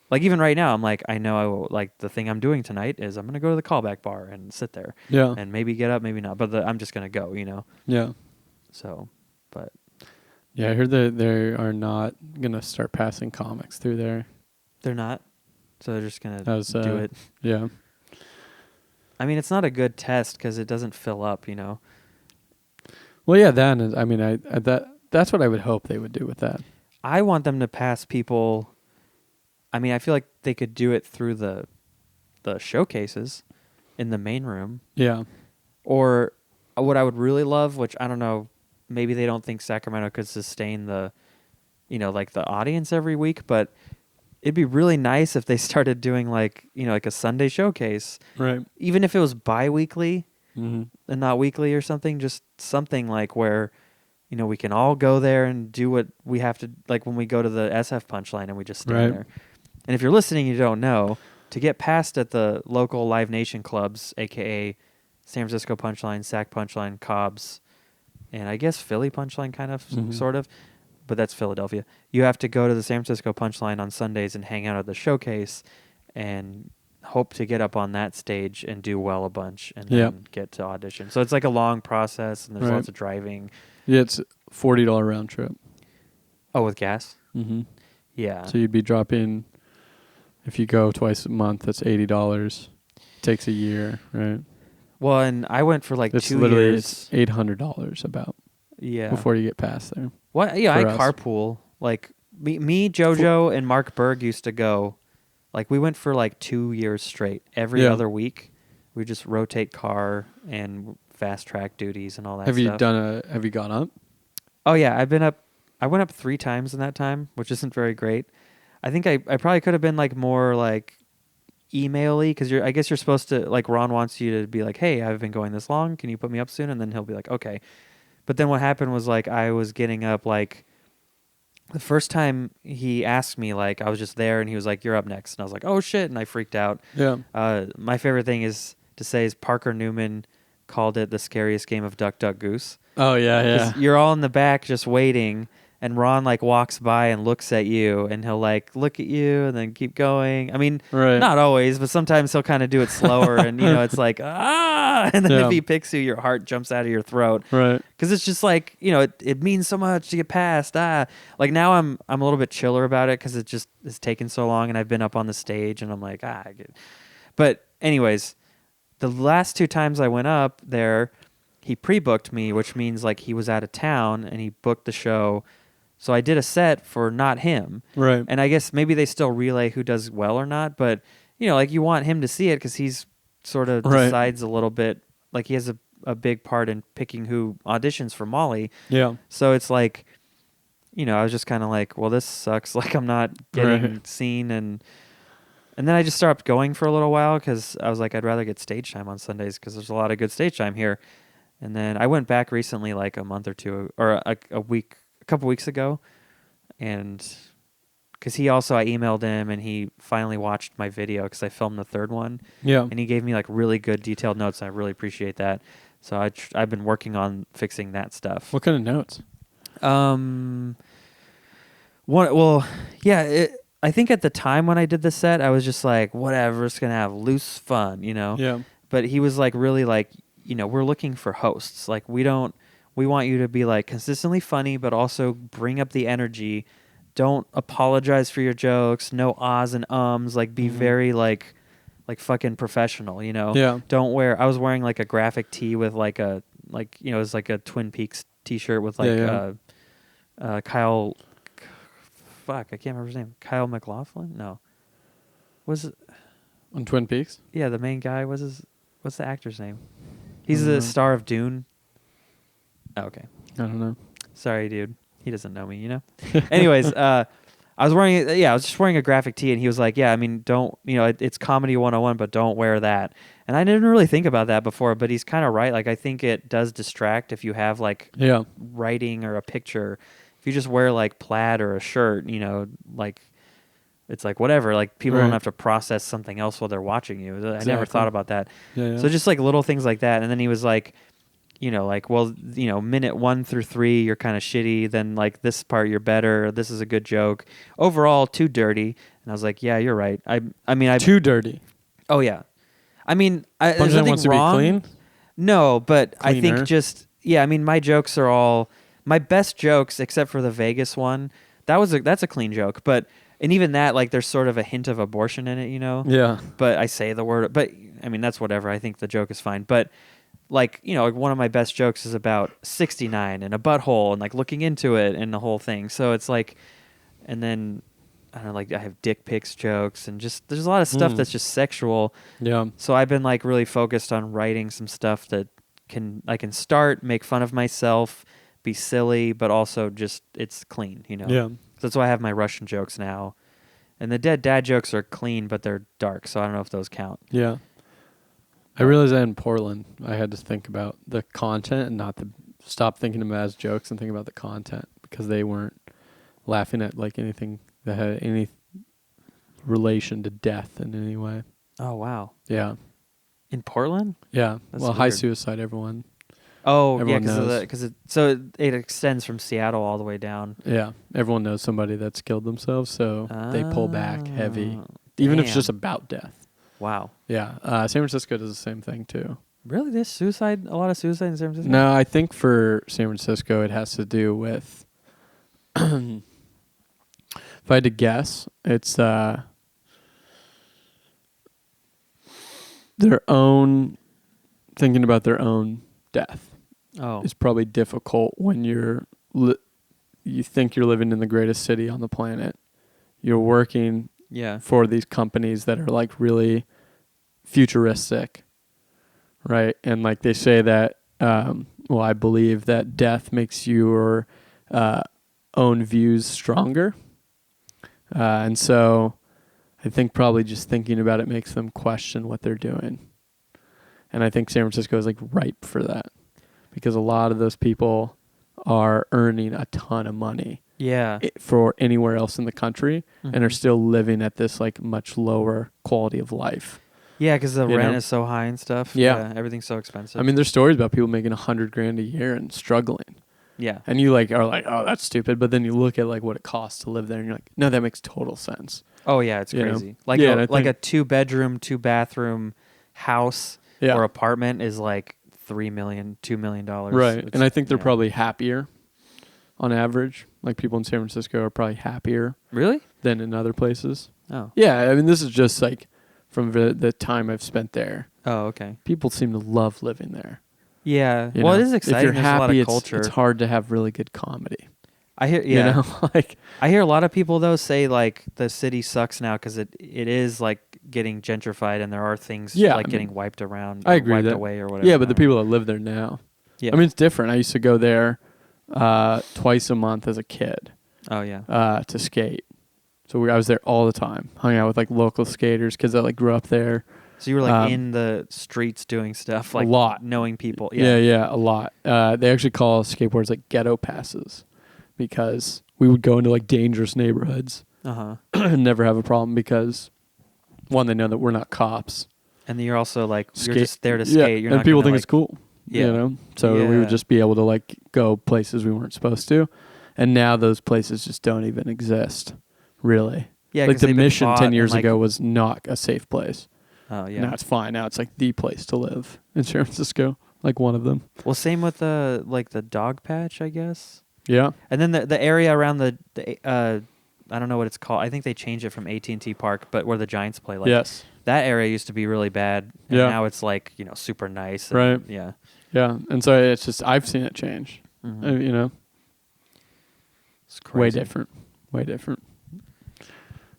Speaker 1: like even right now, I'm like, I know I will, like the thing I'm doing tonight is I'm going to go to the callback bar and sit there. Yeah. And maybe get up, maybe not. But I'm just going to go, you know? Yeah. So, but.
Speaker 2: Yeah, I heard that they are not going to start passing comics through there.
Speaker 1: They're not? So they're just going to do it?
Speaker 2: Yeah.
Speaker 1: I mean, it's not a good test because it doesn't fill up, you know?
Speaker 2: Well, yeah, I mean, that's what I would hope they would do with that.
Speaker 1: I want them to pass people. I mean, I feel like they could do it through the showcases in the main room. Yeah. Or what I would really love, which I don't know, maybe they don't think Sacramento could sustain the, like the audience every week, but it'd be really nice if they started doing like a Sunday showcase. Right. Even if it was bi-weekly and not weekly or something, just something like where, we can all go there and do what we have to, like when we go to the SF Punchline and we just stand there. And if you're listening, you don't know, to get passed at the local Live Nation clubs, a.k.a. San Francisco Punchline, Sac Punchline, Cobb's, and I guess Philly Punchline kind of, sort of. But that's Philadelphia. You have to go to the San Francisco Punchline on Sundays and hang out at the showcase and hope to get up on that stage and do well a bunch and then get to audition. So it's like a long process and there's lots of driving.
Speaker 2: Yeah, it's $40 round trip.
Speaker 1: Oh, with gas?
Speaker 2: Mm-hmm.
Speaker 1: Yeah.
Speaker 2: So you'd be dropping, if you go twice a month, that's $80. Takes a year, right?
Speaker 1: Well, and I went for like 2 years.
Speaker 2: It's $800 about. Yeah. Before you get past there.
Speaker 1: Well, yeah, I carpool. Like me, JoJo, and Mark Berg used to go. Like we went for like 2 years straight. Every other week, we just rotate car and fast track duties and all that.
Speaker 2: Have you gone up?
Speaker 1: Oh yeah, I've been up. I went up 3 times in that time, which isn't very great. I think I probably could have been like more like email-y because I guess you're supposed to, like Ron wants you to be like, hey, I've been going this long. Can you put me up soon? And then he'll be like, okay. But then what happened was like I was getting up like the first time he asked me, like I was just there and he was like, you're up next. And I was like, oh shit. And I freaked out. Yeah. My favorite thing is Parker Newman called it the scariest game of Duck, Duck, Goose.
Speaker 2: Oh yeah, yeah.
Speaker 1: You're all in the back just waiting and Ron like walks by and looks at you and he'll like look at you and then keep going. I mean, not always, but sometimes he'll kind of do it slower and it's like, and then if he picks you, your heart jumps out of your throat. Right. Cause it's just like, it means so much to get past. Like now I'm a little bit chiller about it cause it just is taking so long and I've been up on the stage and I'm like, but anyways, the last 2 times I went up there, he pre-booked me, which means like he was out of town and he booked the show. So I did a set for not him. Right. And I guess maybe they still relay who does well or not, but like you want him to see it because he's sort of decides a little bit, like he has a big part in picking who auditions for Molly. Yeah. So it's like, I was just kind of like, well, this sucks. Like I'm not getting seen. And then I just stopped going for a little while because I was like, I'd rather get stage time on Sundays because there's a lot of good stage time here. And then I went back recently, like a month or two, or a couple weeks ago, and because I emailed him and he finally watched my video because I filmed the 3rd one. Yeah. And he gave me like really good detailed notes and I really appreciate that. So I've been working on fixing that stuff.
Speaker 2: What kind of notes?
Speaker 1: I think at the time when I did the set, I was just like, whatever, it's gonna have loose fun, you know.
Speaker 2: Yeah.
Speaker 1: But he was like, really like, you know, we're looking for hosts. Like, we want you to be like consistently funny, but also bring up the energy. Don't apologize for your jokes. No ahs and ums. Like, be very like fucking professional, you know.
Speaker 2: Yeah.
Speaker 1: Don't wear. I was wearing like a graphic tee with like it was like a Twin Peaks T-shirt with like Kyle. Fuck, I can't remember his name. Kyle MacLachlan? No. Was it
Speaker 2: on Twin Peaks?
Speaker 1: Yeah, the main guy. What's the actor's name? He's the star of Dune. Oh, okay.
Speaker 2: I don't know.
Speaker 1: Sorry, dude. He doesn't know me, you know? Anyways, I was just wearing a graphic tee, and he was like, yeah, I mean, don't, you know, it's comedy 101, but don't wear that. And I didn't really think about that before, but he's kind of right. Like, I think it does distract if you have, like, writing or a picture. If you just wear, like, plaid or a shirt, you know, like, it's like whatever. Like, people don't have to process something else while they're watching you. I never thought about that. So just, like, little things like that. And then he was like, you know, like, well, you know, minute 1 through 3, you're kind of shitty. Then, like, this part, you're better. This is a good joke. Overall, too dirty. And I was like, yeah, you're right. I mean,
Speaker 2: too dirty.
Speaker 1: Oh, yeah. I mean, there's nothing
Speaker 2: wants
Speaker 1: wrong.
Speaker 2: To be clean?
Speaker 1: No, but
Speaker 2: Cleaner.
Speaker 1: I think just, I mean, my jokes are all, my best jokes, except for the Vegas one, that's a clean joke. And even that, like, there's sort of a hint of abortion in it, you know?
Speaker 2: Yeah.
Speaker 1: But I say the word, but, I mean, that's whatever. I think the joke is fine. But, like, you know, like one of my best jokes is about 69 and a butthole and, like, looking into it and the whole thing. So it's like, and then, I don't know, like, I have dick pics jokes and just, there's a lot of stuff that's just sexual.
Speaker 2: Yeah.
Speaker 1: So I've been, like, really focused on writing some stuff that I can start, make fun of myself, be silly, but also just, it's clean, you know?
Speaker 2: Yeah.
Speaker 1: So that's why I have my Russian jokes now. And the dead dad jokes are clean, but they're dark, so I don't know if those count.
Speaker 2: Yeah. I realized that in Portland, I had to think about the content and not stop thinking of them as jokes and think about the content because they weren't laughing at like anything that had any relation to death in any way.
Speaker 1: Oh, wow.
Speaker 2: Yeah.
Speaker 1: In Portland?
Speaker 2: Yeah.
Speaker 1: That's
Speaker 2: well,
Speaker 1: weird.
Speaker 2: High suicide, everyone.
Speaker 1: Oh,
Speaker 2: everyone
Speaker 1: yeah, because it extends from Seattle all the way down.
Speaker 2: Yeah. Everyone knows somebody that's killed themselves, so they pull back heavy, even if it's just about death.
Speaker 1: Wow.
Speaker 2: Yeah. San Francisco does the same thing too.
Speaker 1: Really? There's a lot of suicide in San Francisco?
Speaker 2: No, I think for San Francisco it has to do with, if I had to guess, it's their own, thinking about their own death.
Speaker 1: Oh.
Speaker 2: Is probably difficult when you think you're living in the greatest city on the planet. You're working for these companies that are like really futuristic, right? And like they say that, I believe that death makes your own views stronger. And so I think probably just thinking about it makes them question what they're doing. And I think San Francisco is like ripe for that because a lot of those people are earning a ton of money.
Speaker 1: Yeah.
Speaker 2: For anywhere else in the country and are still living at this like much lower quality of life.
Speaker 1: Yeah, because the rent is so high and stuff.
Speaker 2: Yeah.
Speaker 1: Everything's so expensive.
Speaker 2: I mean, there's stories about people making $100,000 a year and struggling.
Speaker 1: Yeah.
Speaker 2: And you like are like, oh, that's stupid. But then you look at like what it costs to live there and you're like, no, that makes total sense.
Speaker 1: Oh yeah, it's crazy. Like a 2-bedroom, 2-bathroom house or apartment is like $3 million, $2 million.
Speaker 2: Right. And I think they're probably happier on average. Like people in San Francisco are probably happier.
Speaker 1: Really?
Speaker 2: Than in other places.
Speaker 1: Oh.
Speaker 2: Yeah. I mean, this is just like from the time I've spent there.
Speaker 1: Oh, okay.
Speaker 2: People seem to love living there.
Speaker 1: Yeah. Well, it is exciting.
Speaker 2: If you're
Speaker 1: There's
Speaker 2: happy,
Speaker 1: a lot of culture.
Speaker 2: it's hard to have really good comedy.
Speaker 1: I hear,
Speaker 2: You know, like
Speaker 1: I hear a lot of people though say like the city sucks now because it is like getting gentrified and there are things getting wiped around.
Speaker 2: I agree
Speaker 1: wiped
Speaker 2: with that.
Speaker 1: away or whatever.
Speaker 2: Yeah, but the people that live there now. Yeah. I mean, it's different. I used to go there twice a month as a kid.
Speaker 1: Oh yeah.
Speaker 2: To skate. So I was there all the time, hung out with like local skaters, kids that like grew up there.
Speaker 1: So you were like in the streets doing stuff, like
Speaker 2: a lot,
Speaker 1: knowing people.
Speaker 2: Yeah, a lot. They actually call skateboards like ghetto passes because we would go into like dangerous neighborhoods and never have a problem because one, they know that we're not cops,
Speaker 1: and then you're also like you're just there to skate. You're
Speaker 2: and
Speaker 1: not
Speaker 2: people
Speaker 1: gonna,
Speaker 2: think it's cool. Yeah. You know, so we would just be able to like go places we weren't supposed to. And now those places just don't even exist, really.
Speaker 1: Yeah,
Speaker 2: like the Mission 10 years ago was not a safe place.
Speaker 1: Oh, yeah.
Speaker 2: Now it's fine. Now it's like the place to live in San Francisco, like one of them.
Speaker 1: Well, same with the dog patch, I guess.
Speaker 2: Yeah.
Speaker 1: And then the area around the I don't know what it's called. I think they changed it from AT&T Park, but where the Giants play. Like,
Speaker 2: yes.
Speaker 1: That area used to be really bad, and now it's like, super nice. And,
Speaker 2: right.
Speaker 1: Yeah.
Speaker 2: Yeah. And so it's just, I've seen it change.
Speaker 1: Mm-hmm.
Speaker 2: It's crazy. Way different. Way different.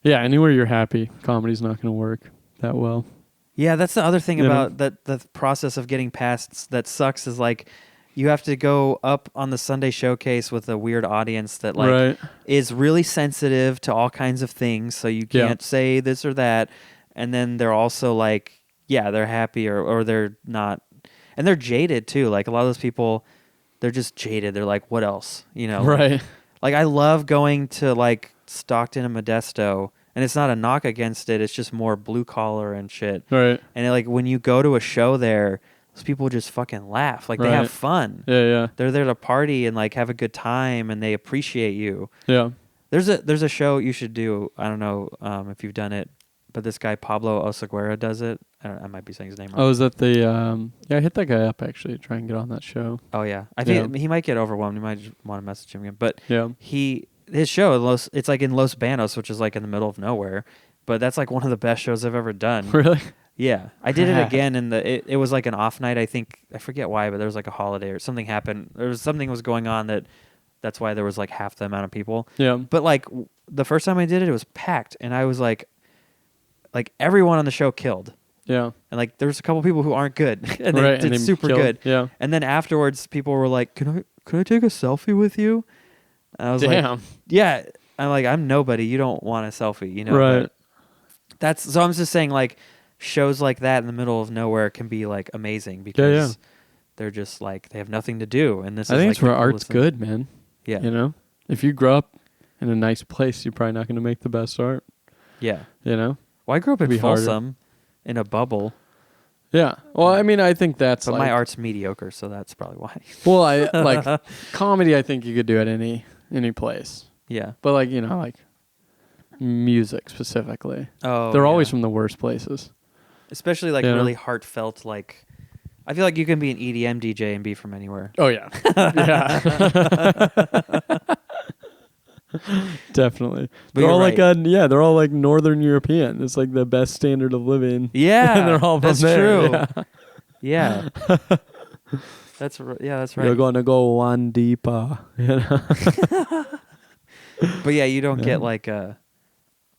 Speaker 2: Yeah. Anywhere you're happy, comedy's not going to work that well.
Speaker 1: Yeah, that's the other thing about the process of getting past that sucks is like you have to go up on the Sunday showcase with a weird audience that is really sensitive to all kinds of things, so you can't say this or that, and then they're also like, they're happy or they're not, and they're jaded too. Like a lot of those people, they're just jaded. They're like, what else?
Speaker 2: Right.
Speaker 1: Like I love going to like Stockton and Modesto. And it's not a knock against it. It's just more blue collar and shit.
Speaker 2: Right.
Speaker 1: And like when you go to a show there, those people just fucking laugh. Like they have fun.
Speaker 2: Yeah, yeah.
Speaker 1: They're there to party and like have a good time, and they appreciate you.
Speaker 2: Yeah.
Speaker 1: There's a show you should do. I don't know if you've done it, but this guy Pablo Oseguera does it. I might be saying his name wrong.
Speaker 2: Oh, is that the? I hit that guy up actually to try and get on that show.
Speaker 1: Oh yeah, I think he might get overwhelmed. You might just want to message him again. But his show, it's like in Los Banos, which is like in the middle of nowhere, but that's like one of the best shows I've ever done.
Speaker 2: Really?
Speaker 1: Yeah. I did it again, and it was like an off night, I think. I forget why, but there was like a holiday or something happened. Something was going on that's why there was like half the amount of people.
Speaker 2: Yeah.
Speaker 1: But like the first time I did it, it was packed, and I was like everyone on the show killed.
Speaker 2: Yeah.
Speaker 1: And like there's a couple people who aren't good, and they did super good.
Speaker 2: Yeah.
Speaker 1: And then afterwards, people were like, "Can I take a selfie with you?" And I was like, yeah. I'm like, I'm nobody. You don't want a selfie,
Speaker 2: Right.
Speaker 1: So I'm just saying, like, shows like that in the middle of nowhere can be like amazing because they're just like they have nothing to do. And this
Speaker 2: I think it's where art's good, man.
Speaker 1: Yeah.
Speaker 2: If you grow up in a nice place, you're probably not going to make the best art.
Speaker 1: Yeah.
Speaker 2: Well,
Speaker 1: I grew up in Folsom in a bubble.
Speaker 2: Yeah. Well, I mean, I think that's
Speaker 1: but my art's mediocre, so that's probably why.
Speaker 2: Well, I like comedy. I think you could do at any place.
Speaker 1: Yeah.
Speaker 2: But like music specifically.
Speaker 1: Oh.
Speaker 2: They're always from the worst places.
Speaker 1: Especially like really heartfelt. Like, I feel like you can be an EDM DJ and be from anywhere.
Speaker 2: Oh yeah. Yeah. Definitely.
Speaker 1: But
Speaker 2: they're all
Speaker 1: right.
Speaker 2: they're all like Northern European. It's like the best standard of living.
Speaker 1: Yeah.
Speaker 2: And they're all from
Speaker 1: that's
Speaker 2: there.
Speaker 1: True. Yeah. That's right.
Speaker 2: You're gonna go one deeper.
Speaker 1: But yeah, you don't get like I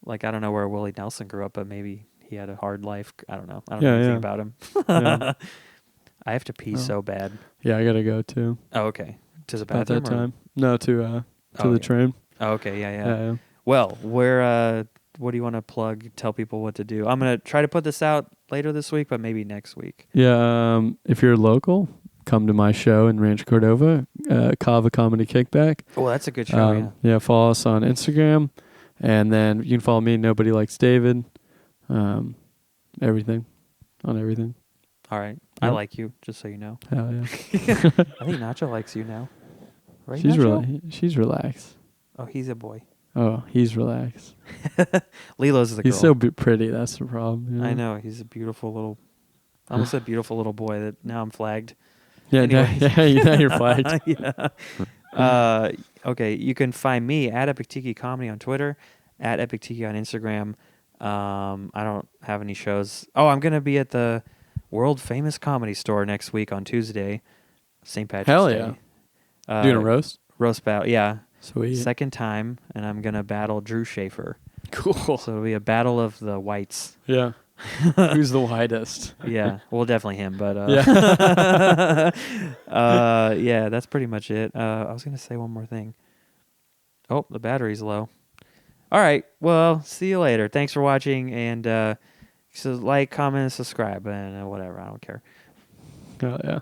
Speaker 1: don't know where Willie Nelson grew up, but maybe he had a hard life. I don't know. I don't know anything about him. I have to pee so bad.
Speaker 2: Yeah, I gotta go too.
Speaker 1: Oh, okay. To the bathroom?
Speaker 2: About that time. No, to the train.
Speaker 1: Oh, okay. Yeah. Well, what do you want to plug? Tell people what to do. I'm gonna try to put this out later this week, but maybe next week.
Speaker 2: Yeah. If you're local, come to my show in Rancho Cordova, Kava Comedy Kickback.
Speaker 1: Oh, that's a good show.
Speaker 2: Yeah, follow us on Instagram, and then you can follow me. Nobody Likes David. Everything. All right. Yep.
Speaker 1: I like you, just so you know.
Speaker 2: Hell yeah.
Speaker 1: I think Nacho likes you now. Right,
Speaker 2: She's relaxed.
Speaker 1: Oh, he's a boy.
Speaker 2: Oh, he's relaxed.
Speaker 1: Lilo's the girl.
Speaker 2: He's so pretty. That's the problem.
Speaker 1: I know. He's a beautiful little. I almost said beautiful little boy. That now I'm flagged.
Speaker 2: Yeah, now you're flagged.
Speaker 1: Yeah. Okay, you can find me at Epic Tiki Comedy on Twitter, at Epic Tiki on Instagram. I don't have any shows. Oh, I'm gonna be at the world famous Comedy Store next week on Tuesday, St. Patrick's Day.
Speaker 2: Hell yeah! Doing a roast?
Speaker 1: Roast battle, yeah.
Speaker 2: Sweet.
Speaker 1: Second time, and I'm gonna battle Drew Schaefer.
Speaker 2: Cool.
Speaker 1: So it'll be a battle of the whites.
Speaker 2: Yeah. Who's the whitest?
Speaker 1: Yeah, well, definitely him. But yeah, that's pretty much it. I was gonna say one more thing. Oh, the battery's low. All right. Well, see you later. Thanks for watching, and so like, comment, subscribe, and whatever. I don't care.
Speaker 2: Oh yeah.